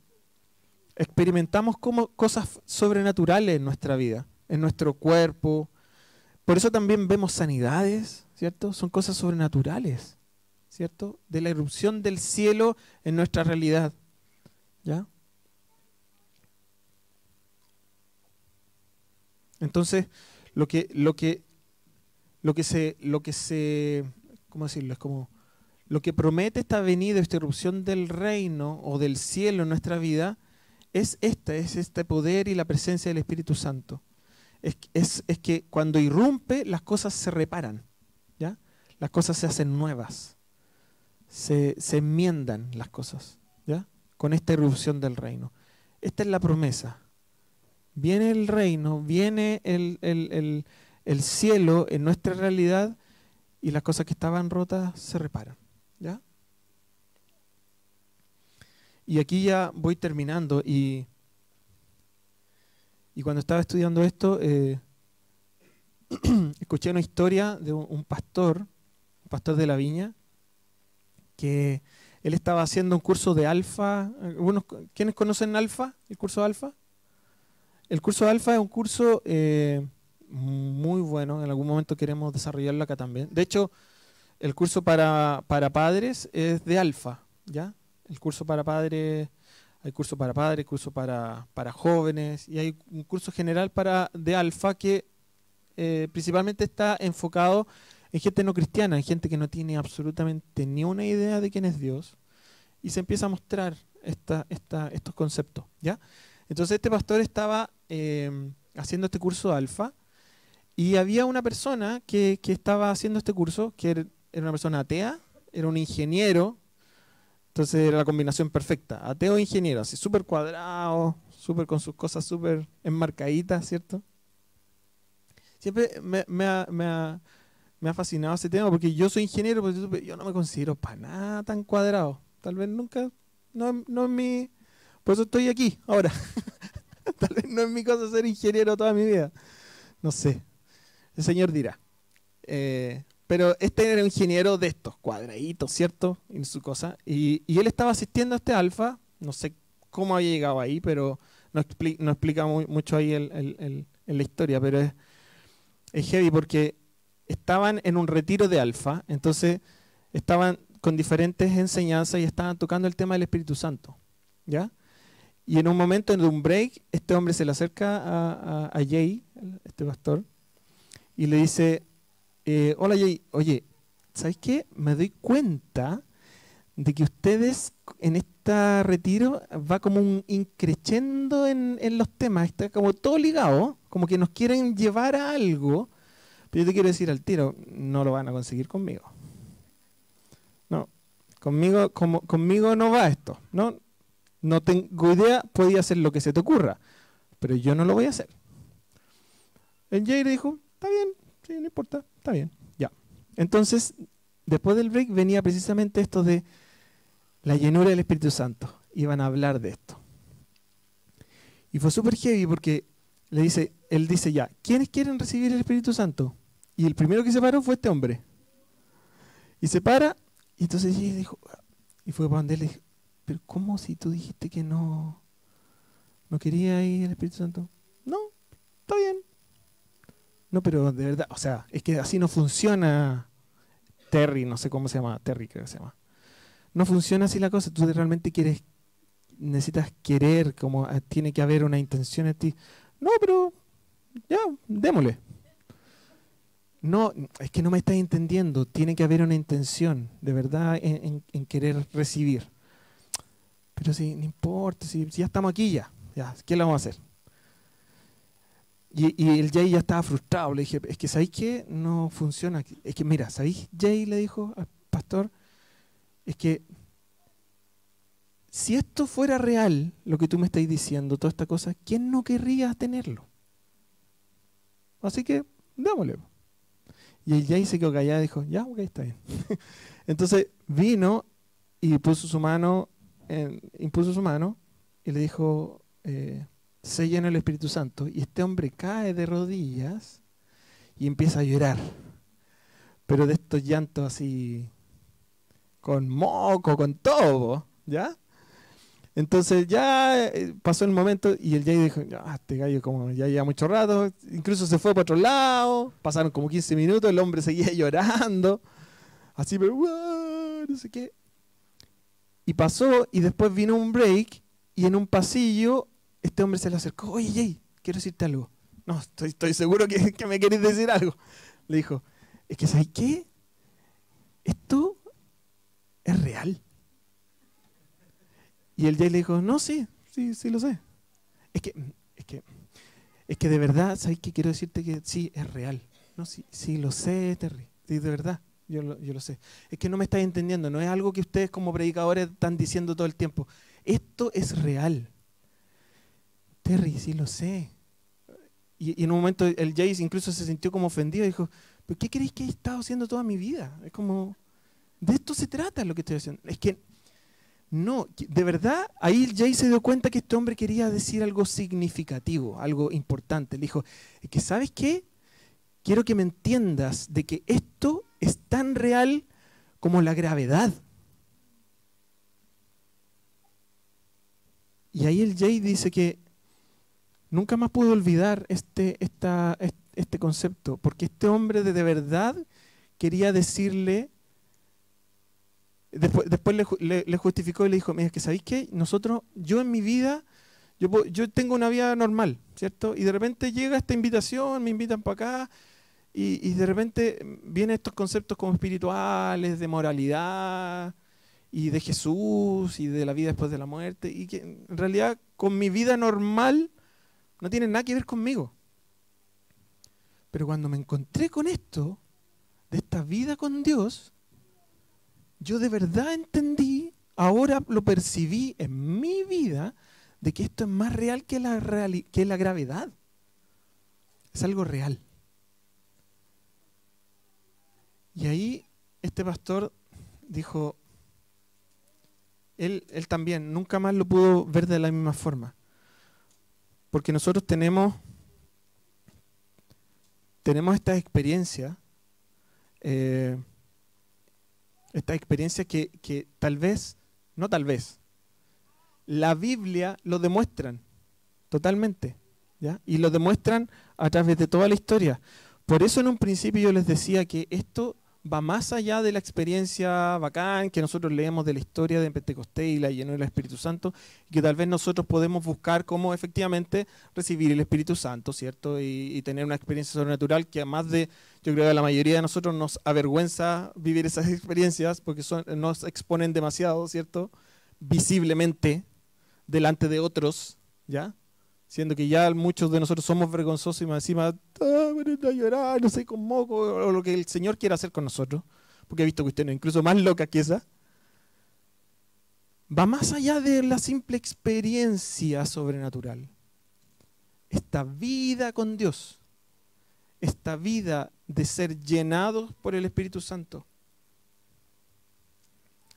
Experimentamos como cosas sobrenaturales en nuestra vida, en nuestro cuerpo. Por eso también vemos sanidades, ¿cierto? Son cosas sobrenaturales, ¿cierto? De la irrupción del cielo en nuestra realidad, ¿ya? Entonces, lo que se, ¿cómo decirlo? Es como lo que promete esta venida, esta irrupción del reino o del cielo en nuestra vida, es este poder y la presencia del Espíritu Santo. Es que cuando irrumpe, las cosas se reparan, ¿ya? Las cosas se hacen nuevas, se enmiendan las cosas, ¿ya? Con esta irrupción del reino. Esta es la promesa. Viene el reino, viene el cielo en nuestra realidad y las cosas que estaban rotas se reparan, ¿ya? Y aquí ya voy terminando y cuando estaba estudiando esto escuché una historia de un pastor de la viña, que él estaba haciendo un curso de alfa. ¿Quiénes conocen alfa? ¿El curso alfa? El curso alfa es un curso muy bueno, en algún momento queremos desarrollarlo acá también. De hecho, el curso para padres es de alfa, ¿ya? El curso para padres, hay curso para padres, curso para jóvenes, y hay un curso general de alfa que principalmente está enfocado en gente no cristiana, en gente que no tiene absolutamente ni una idea de quién es Dios, y se empieza a mostrar estos conceptos, ¿ya? Entonces este pastor estaba haciendo este curso alfa, y había una persona que estaba haciendo este curso, que era una persona atea, era un ingeniero, entonces era la combinación perfecta. Ateo e ingeniero, así súper cuadrado, súper con sus cosas súper enmarcaditas, ¿cierto? Siempre me ha fascinado ese tema porque yo soy ingeniero, pero yo no me considero para nada tan cuadrado. Tal vez nunca, no es mi... Por eso estoy aquí ahora. Tal vez no es mi cosa ser ingeniero toda mi vida. No sé, el señor dirá. Pero este era un ingeniero de estos, cuadraditos, ¿cierto? En su cosa. Y él estaba asistiendo a este alfa, no sé cómo había llegado ahí, pero no explica mucho ahí en la historia, pero es heavy porque estaban en un retiro de alfa, entonces estaban con diferentes enseñanzas y estaban tocando el tema del Espíritu Santo, ¿ya? Y en un momento, en un break, este hombre se le acerca a Jay, este pastor, y le dice, hola Jay, oye, ¿sabes qué? Me doy cuenta de que ustedes en este retiro va como un increchendo en los temas, está como todo ligado, como que nos quieren llevar a algo, pero yo te quiero decir al tiro, no lo van a conseguir conmigo. No, conmigo no va esto, no tengo idea, podía hacer lo que se te ocurra, pero yo no lo voy a hacer. El Jay le dijo, está bien, sí, no importa, está bien, ya. Entonces, después del break venía precisamente esto de la llenura del Espíritu Santo. Iban a hablar de esto. Y fue súper heavy porque él dice ya, ¿quiénes quieren recibir el Espíritu Santo? Y el primero que se paró fue este hombre. Y se para, y entonces Jay dijo, y fue para donde él le dijo, pero ¿cómo si tú dijiste que no quería ir el Espíritu Santo? No, está bien. No, pero de verdad, o sea, es que así no funciona Terry, no sé cómo se llama, Terry creo que se llama. No funciona así la cosa, tú realmente necesitas querer, como tiene que haber una intención en ti. No, pero ya, démosle. No, es que no me estás entendiendo, tiene que haber una intención, de verdad, en querer recibir. Pero si, no importa, si ya estamos aquí ya, ¿qué le vamos a hacer? Y el Jay ya estaba frustrado, le dije, es que ¿sabéis qué? No funciona. Es que mira, ¿sabéis? Jay le dijo al pastor, es que si esto fuera real, lo que tú me estás diciendo, toda esta cosa, ¿quién no querría tenerlo? Así que, dámosle. Y el Jay se quedó callado y dijo, ya, ok, está bien. Entonces vino y impuso su mano y le dijo, se llena el Espíritu Santo. Y este hombre cae de rodillas y empieza a llorar. Pero de estos llantos así, con moco, con todo, ¿ya? Entonces ya pasó el momento y el Jay dijo, este gallo como ya lleva mucho rato, incluso se fue para otro lado, pasaron como 15 minutos, el hombre seguía llorando, así, pero no sé qué. Y pasó y después vino un break y en un pasillo este hombre se le acercó, oye Jay, quiero decirte algo. No, estoy seguro que me querés decir algo. Le dijo, es que ¿sabes qué? Esto es real. Y el Jay le dijo, no, sí lo sé. Es que de verdad, ¿sabes qué? Quiero decirte que sí, es real. No, sí lo sé, Terry. Sí, de verdad, yo lo sé. Es que no me estás entendiendo, no es algo que ustedes como predicadores están diciendo todo el tiempo. Esto es real. Terry, sí lo sé. Y en un momento el Jay incluso se sintió como ofendido y dijo, ¿pero qué creéis que he estado haciendo toda mi vida? Es como, de esto se trata lo que estoy haciendo. Es que no, de verdad, ahí Jay se dio cuenta que este hombre quería decir algo significativo, algo importante. Le dijo, es que ¿sabes qué? Quiero que me entiendas de que esto es tan real como la gravedad. Y ahí el Jay dice que nunca más pude olvidar este concepto, porque este hombre de verdad quería decirle. Después le justificó y le dijo, mira, que ¿sabéis qué? Yo en mi vida, yo tengo una vida normal, ¿cierto? Y de repente llega esta invitación, me invitan para acá, y de repente vienen estos conceptos como espirituales, de moralidad, y de Jesús, y de la vida después de la muerte, y que en realidad con mi vida normal no tienen nada que ver conmigo. Pero cuando me encontré con esto, de esta vida con Dios, yo de verdad entendí, ahora lo percibí en mi vida, de que esto es más real que que la gravedad. Es algo real. Y ahí este pastor dijo, él también nunca más lo pudo ver de la misma forma. Porque nosotros tenemos esta experiencia, que tal vez, no tal vez, la Biblia lo demuestran totalmente, ¿ya? Y lo demuestran a través de toda la historia. Por eso en un principio yo les decía que esto va más allá de la experiencia bacán que nosotros leemos de la historia de Pentecostés y la llenura del Espíritu Santo, y que tal vez nosotros podemos buscar cómo efectivamente recibir el Espíritu Santo, ¿cierto? Y tener una experiencia sobrenatural que además de, yo creo que a la mayoría de nosotros nos avergüenza vivir esas experiencias porque nos exponen demasiado, ¿cierto? Visiblemente delante de otros, ¿ya? Siendo que ya muchos de nosotros somos vergonzosos y más encima a llorar, no sé, con moco, o lo que el Señor quiera hacer con nosotros, porque he visto cuestiones incluso más locas que esa. Va más allá de la simple experiencia sobrenatural. Esta vida con Dios, esta vida de ser llenados por el Espíritu Santo.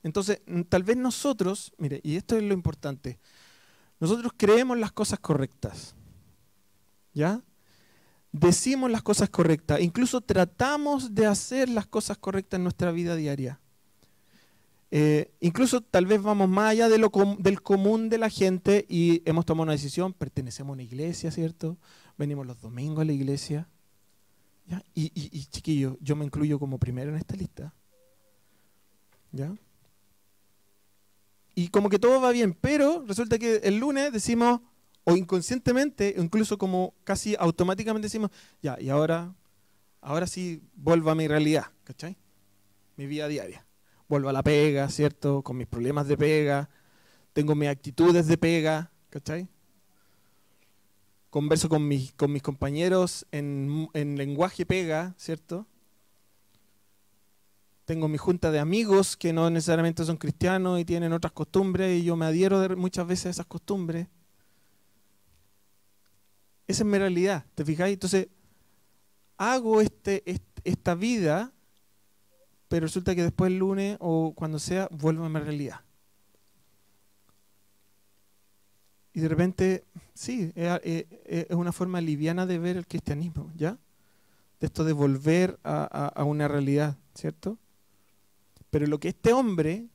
Entonces, tal vez nosotros, mire, y esto es lo importante, nosotros creemos las cosas correctas, ¿ya? Decimos las cosas correctas, incluso tratamos de hacer las cosas correctas en nuestra vida diaria. Incluso tal vez vamos más allá de del común de la gente y hemos tomado una decisión, pertenecemos a una iglesia, ¿cierto? Venimos los domingos a la iglesia, ¿ya? Y chiquillos, yo me incluyo como primero en esta lista, ¿ya? Y como que todo va bien, pero resulta que el lunes decimos, o inconscientemente, o incluso como casi automáticamente decimos, ya, y ahora sí vuelvo a mi realidad, ¿cachai? Mi vida diaria. Vuelvo a la pega, ¿cierto? Con mis problemas de pega, tengo mis actitudes de pega, ¿cachai? Converso con mis compañeros en lenguaje pega, ¿cierto? Tengo mi junta de amigos que no necesariamente son cristianos y tienen otras costumbres y yo me adhiero muchas veces a esas costumbres. Esa es mi realidad, ¿te fijáis? Entonces, hago esta vida, pero resulta que después el lunes o cuando sea, vuelvo a mi realidad. Y de repente, sí, es una forma liviana de ver el cristianismo, ¿ya? De esto de volver a una realidad, ¿cierto? Pero lo que este hombre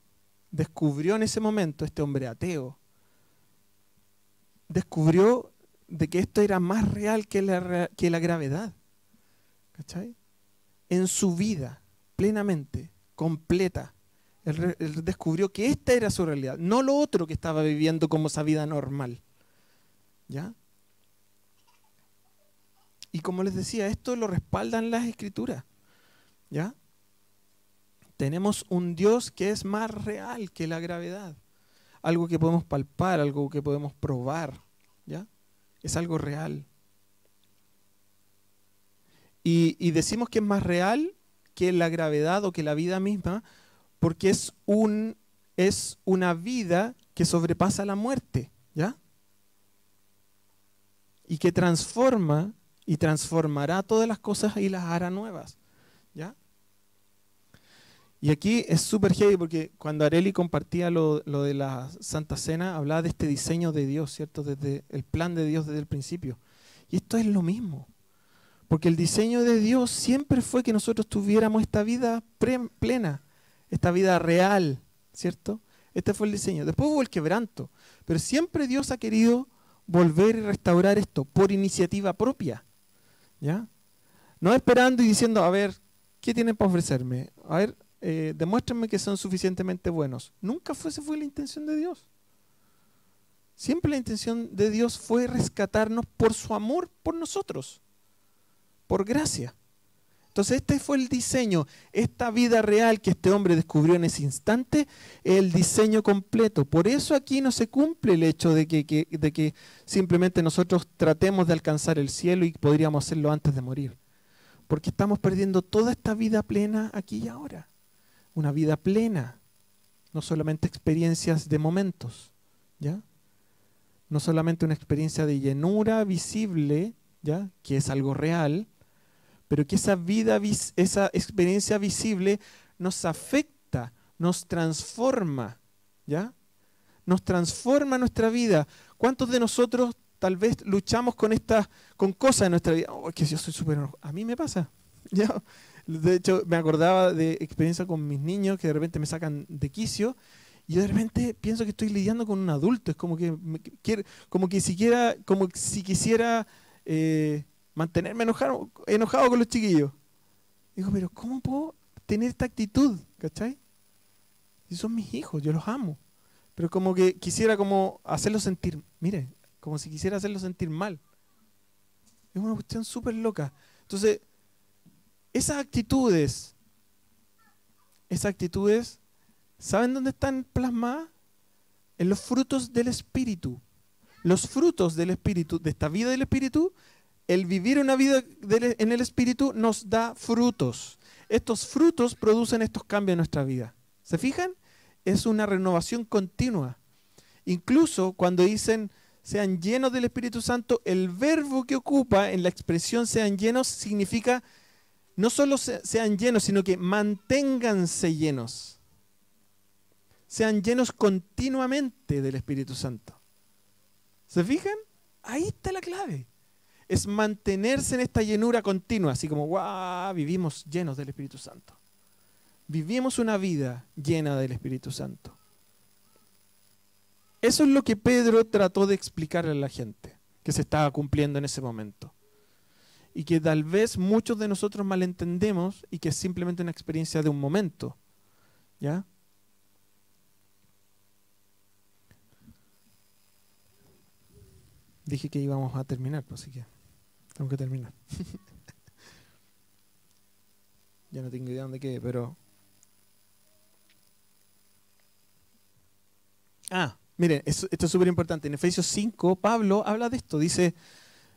descubrió en ese momento, este hombre ateo, descubrió de que esto era más real que la gravedad. ¿Cachai? En su vida, plenamente, completa, él descubrió que esta era su realidad, no lo otro que estaba viviendo como esa vida normal. ¿Ya? Y como les decía, esto lo respaldan las Escrituras. ¿Ya? Tenemos un Dios que es más real que la gravedad. Algo que podemos palpar, algo que podemos probar. ¿Ya? Es algo real. Y decimos que es más real que la gravedad o que la vida misma, porque es una vida que sobrepasa la muerte. ¿Ya? Y que transforma y transformará todas las cosas y las hará nuevas. ¿Ya? Y aquí es súper heavy porque cuando Areli compartía lo de la Santa Cena, hablaba de este diseño de Dios, ¿cierto? Desde el plan de Dios desde el principio. Y esto es lo mismo. Porque el diseño de Dios siempre fue que nosotros tuviéramos esta vida plena, esta vida real, ¿cierto? Este fue el diseño. Después hubo el quebranto. Pero siempre Dios ha querido volver y restaurar esto por iniciativa propia. ¿Ya? No esperando y diciendo, a ver, ¿qué tienen para ofrecerme? A ver, demuéstrenme que son suficientemente buenos. Nunca esa fue la intención de Dios. Siempre la intención de Dios fue rescatarnos por su amor por nosotros, por gracia. Entonces este fue el diseño, esta vida real que este hombre descubrió en ese instante, el diseño completo. Por eso aquí no se cumple el hecho de que simplemente nosotros tratemos de alcanzar el cielo y podríamos hacerlo antes de morir. Porque estamos perdiendo toda esta vida plena aquí y ahora. una vida plena, no solamente experiencias de momentos, ¿ya? No solamente una experiencia de llenura visible, ¿ya? Que es algo real, pero que esa vida, esa experiencia visible nos afecta, nos transforma, ¿ya? Nos transforma nuestra vida. ¿Cuántos de nosotros tal vez luchamos con cosas en nuestra vida? Oh, es que yo soy súper enojado. A mí me pasa, ¿ya? De hecho, me acordaba de experiencia con mis niños que de repente me sacan de quicio y yo de repente pienso que estoy lidiando con un adulto. Es como que como si quisiera mantenerme enojado con los chiquillos. Digo, pero ¿cómo puedo tener esta actitud? ¿Cachai? Si son mis hijos, yo los amo. Pero como que quisiera como hacerlos sentir, mire, como si quisiera hacerlos sentir mal. Es una cuestión súper loca. Entonces, esas actitudes, ¿saben dónde están plasmadas? En los frutos del Espíritu. Los frutos del Espíritu, de esta vida del Espíritu, el vivir una vida en el Espíritu nos da frutos. Estos frutos producen estos cambios en nuestra vida. ¿Se fijan? Es una renovación continua. Incluso cuando dicen sean llenos del Espíritu Santo, el verbo que ocupa en la expresión sean llenos significa no solo sean llenos, sino que manténganse llenos. Sean llenos continuamente del Espíritu Santo. ¿Se fijan? Ahí está la clave. Es mantenerse en esta llenura continua, así como, ¡guau! Vivimos llenos del Espíritu Santo. Vivimos una vida llena del Espíritu Santo. Eso es lo que Pedro trató de explicarle a la gente, que se estaba cumpliendo en ese momento. Y que tal vez muchos de nosotros malentendemos y que es simplemente una experiencia de un momento. ¿Ya? Dije que íbamos a terminar, pues así que tengo que terminar. Ya no tengo idea dónde quede, pero... miren, esto es súper importante. En Efesios 5, Pablo habla de esto. Dice,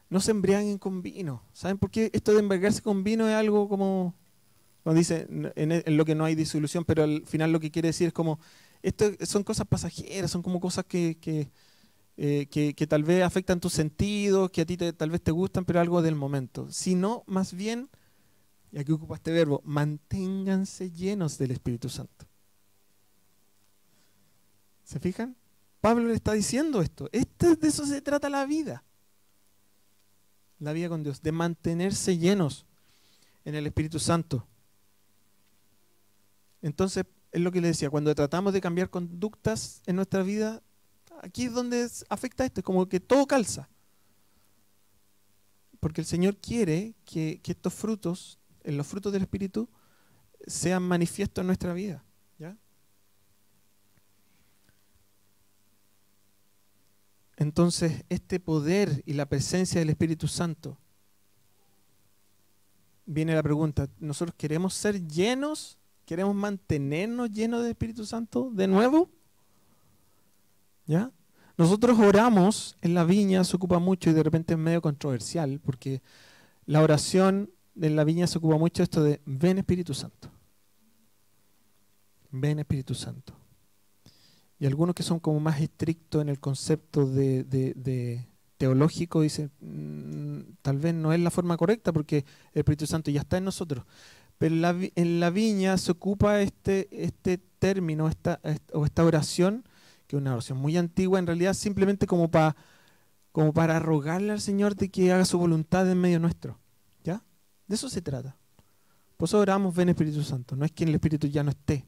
no se embriaguen con vino. ¿Saben por qué esto de embriagarse con vino es algo como... Cuando dice en lo que no hay disolución, pero al final lo que quiere decir es como... Esto son cosas pasajeras, son como cosas que tal vez afectan tus sentidos, que a ti tal vez te gustan, pero algo del momento. Sino, más bien, y aquí ocupa este verbo, manténganse llenos del Espíritu Santo. ¿Se fijan? Pablo le está diciendo esto. De eso se trata la vida. La vida con Dios, de mantenerse llenos en el Espíritu Santo. Entonces, es lo que le decía, cuando tratamos de cambiar conductas en nuestra vida, aquí es donde afecta esto, es como que todo calza. Porque el Señor quiere que estos frutos, los frutos del Espíritu, sean manifiestos en nuestra vida. ¿Ya? Entonces, este poder y la presencia del Espíritu Santo, viene la pregunta, ¿nosotros queremos ser llenos? ¿Queremos mantenernos llenos del Espíritu Santo de nuevo? ¿Ya? Nosotros oramos en la viña, se ocupa mucho y de repente es medio controversial, porque la oración en la viña se ocupa mucho esto de ven Espíritu Santo. Ven Espíritu Santo. Y algunos que son como más estrictos en el concepto de teológico dicen, tal vez no es la forma correcta porque el Espíritu Santo ya está en nosotros. Pero en la viña se ocupa este término, esta oración, que es una oración muy antigua, en realidad simplemente como para rogarle al Señor de que haga su voluntad en medio nuestro. ¿Ya? De eso se trata. Por eso oramos, ven Espíritu Santo. No es que el Espíritu ya no esté,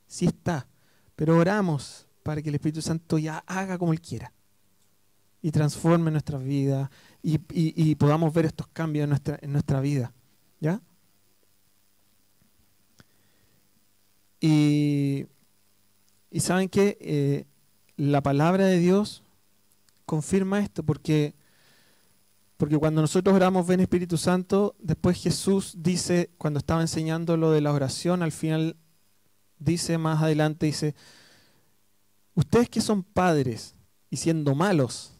sí está, pero oramos para que el Espíritu Santo ya haga como Él quiera y transforme nuestras vidas y podamos ver estos cambios en nuestra vida. ¿Ya? Y ¿saben qué? La palabra de Dios confirma esto porque cuando nosotros oramos ven Espíritu Santo, después Jesús dice, cuando estaba enseñando lo de la oración, al final dice más adelante, dice, ustedes que son padres y siendo malos,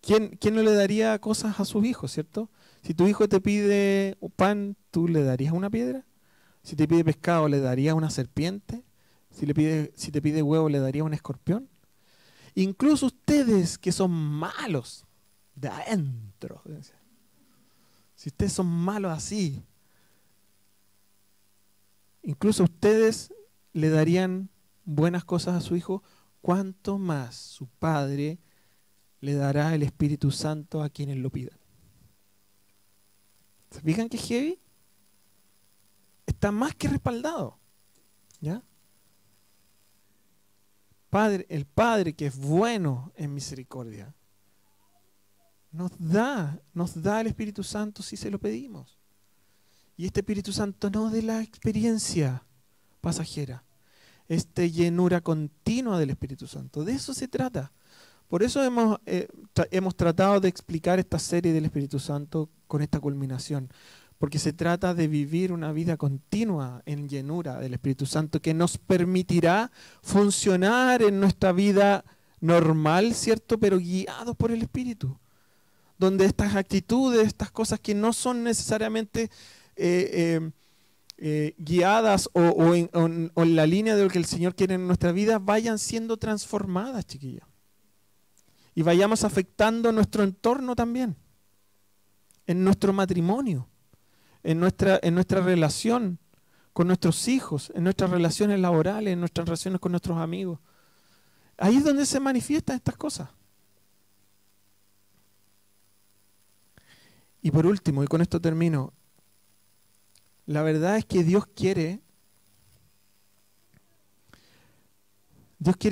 ¿quién no le daría cosas a sus hijos, cierto? Si tu hijo te pide un pan, ¿tú le darías una piedra? Si te pide pescado, ¿le daría una serpiente? Si te pide huevo, ¿le daría un escorpión? Incluso ustedes que son malos de adentro, si ustedes son malos así, incluso ustedes le darían buenas cosas a su hijo, ¿cuánto más su Padre le dará el Espíritu Santo a quienes lo pidan? ¿Se fijan que heavy? Está más que respaldado, ¿ya? El Padre que es bueno en misericordia, nos da el Espíritu Santo si se lo pedimos. Y este Espíritu Santo no de la experiencia pasajera, llenura continua del Espíritu Santo. De eso se trata. Por eso hemos tratado de explicar esta serie del Espíritu Santo con esta culminación. Porque se trata de vivir una vida continua en llenura del Espíritu Santo que nos permitirá funcionar en nuestra vida normal, ¿cierto? Pero guiados por el Espíritu. Donde estas actitudes, estas cosas que no son necesariamente guiadas o en la línea de lo que el Señor quiere en nuestra vida, vayan siendo transformadas, chiquillos. Y vayamos afectando nuestro entorno también, en nuestro matrimonio, en nuestra relación con nuestros hijos, en nuestras relaciones laborales, en nuestras relaciones con nuestros amigos. Ahí es donde se manifiestan estas cosas. Y por último, y con esto termino, la verdad es que Dios quiere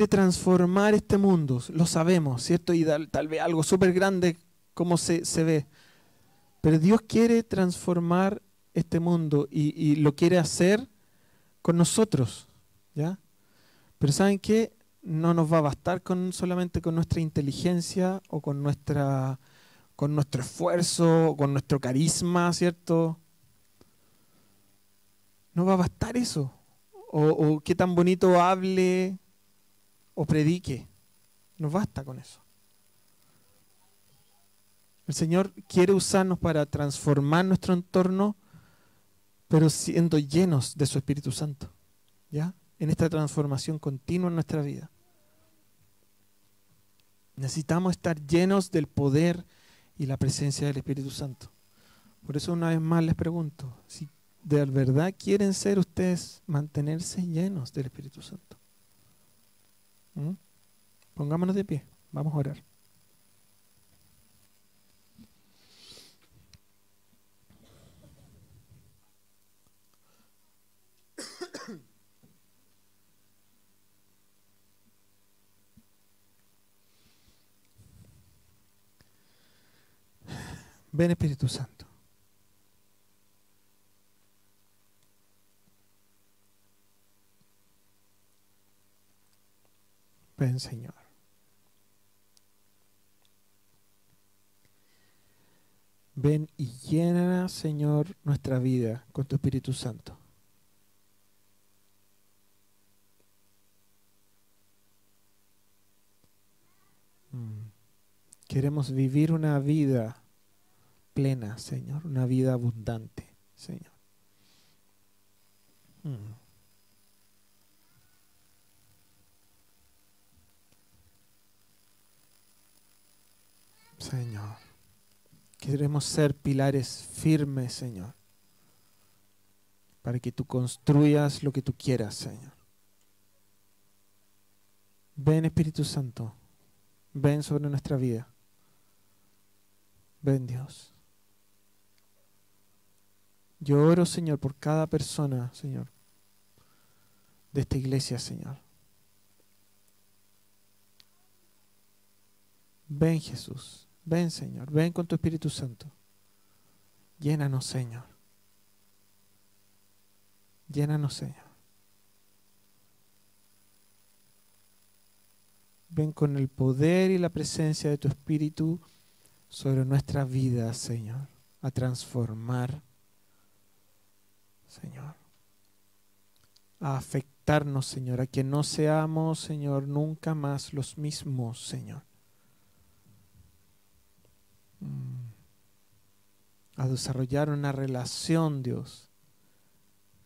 transformar este mundo, lo sabemos, ¿cierto? Y tal vez algo súper grande como se ve. Pero Dios quiere transformar este mundo y lo quiere hacer con nosotros, ¿ya? Pero ¿saben qué? No nos va a bastar solamente con nuestra inteligencia o con nuestro esfuerzo, o con nuestro carisma, ¿cierto? No va a bastar eso. O qué tan bonito hable o predique. No basta con eso. El Señor quiere usarnos para transformar nuestro entorno, pero siendo llenos de su Espíritu Santo, ¿ya? En esta transformación continua en nuestra vida. Necesitamos estar llenos del poder y la presencia del Espíritu Santo. Por eso una vez más les pregunto, si de verdad quieren ser ustedes mantenerse llenos del Espíritu Santo. Pongámonos de pie, vamos a orar. Ven, Espíritu Santo. Ven, Señor. Ven y llena, Señor, nuestra vida con tu Espíritu Santo. Queremos vivir una vida plena, Señor, una vida abundante, Señor. Señor, queremos ser pilares firmes, Señor, para que tú construyas lo que tú quieras, Señor. Ven, Espíritu Santo, ven sobre nuestra vida. Ven, Dios. Yo oro, Señor, por cada persona, Señor, de esta iglesia, Señor. Ven, Jesús. Ven, Señor. Ven con tu Espíritu Santo. Llénanos, Señor. Llénanos, Señor. Ven con el poder y la presencia de tu Espíritu sobre nuestra vida, Señor, a transformar, Señor, a afectarnos, Señor, a que no seamos, Señor, nunca más los mismos, Señor. A desarrollar una relación, Dios,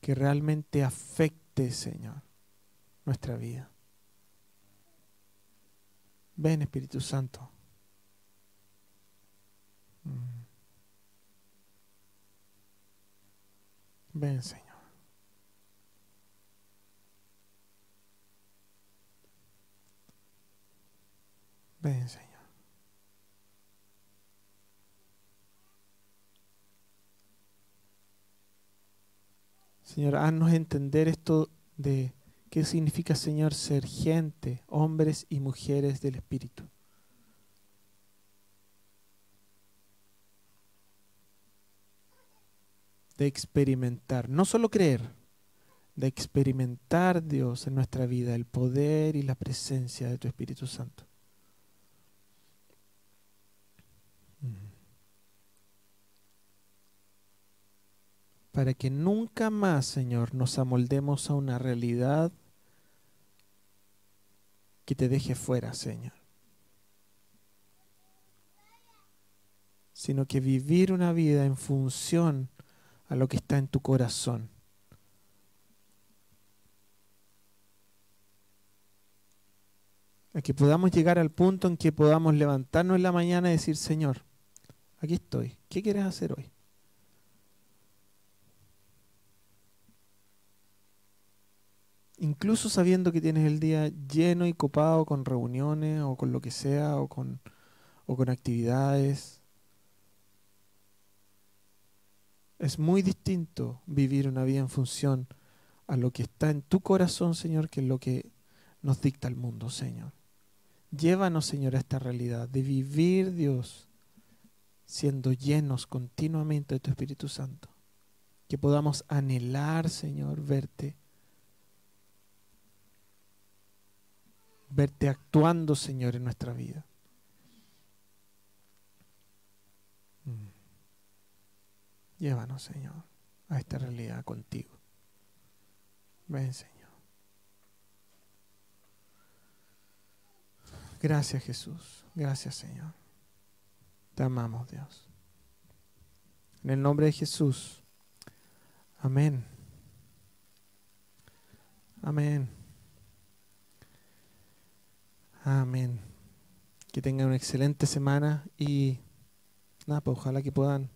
que realmente afecte, Señor, nuestra vida. Ven, Espíritu Santo. Ven, Señor. Ven, Señor. Señor, haznos entender esto de qué significa, Señor, ser gente, hombres y mujeres del Espíritu. De experimentar, no solo creer, de experimentar, Dios, en nuestra vida el poder y la presencia de tu Espíritu Santo. Para que nunca más, Señor, nos amoldemos a una realidad que te deje fuera, Señor. Sino que vivir una vida en función a lo que está en tu corazón. A que podamos llegar al punto en que podamos levantarnos en la mañana y decir, Señor, aquí estoy, ¿qué quieres hacer hoy? Incluso sabiendo que tienes el día lleno y copado con reuniones o con lo que sea o con actividades. Es muy distinto vivir una vida en función a lo que está en tu corazón, Señor, que es lo que nos dicta el mundo, Señor. Llévanos, Señor, a esta realidad de vivir, Dios, siendo llenos continuamente de tu Espíritu Santo. Que podamos anhelar, Señor, verte actuando, Señor, en nuestra vida. Llévanos, Señor, a esta realidad contigo. Ven, Señor. Gracias, Jesús. Gracias, Señor. Te amamos, Dios. En el nombre de Jesús. Amén. Amén. Amén. Que tengan una excelente semana y nada, pues ojalá que puedan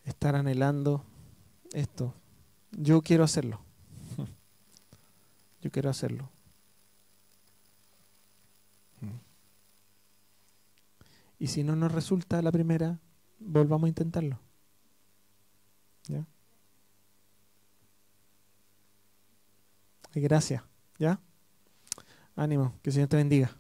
estar anhelando esto. Yo quiero hacerlo. Yo quiero hacerlo. Y si no nos resulta la primera, volvamos a intentarlo. ¿Ya? Y gracias. ¿Ya? Ánimo. Que el Señor te bendiga.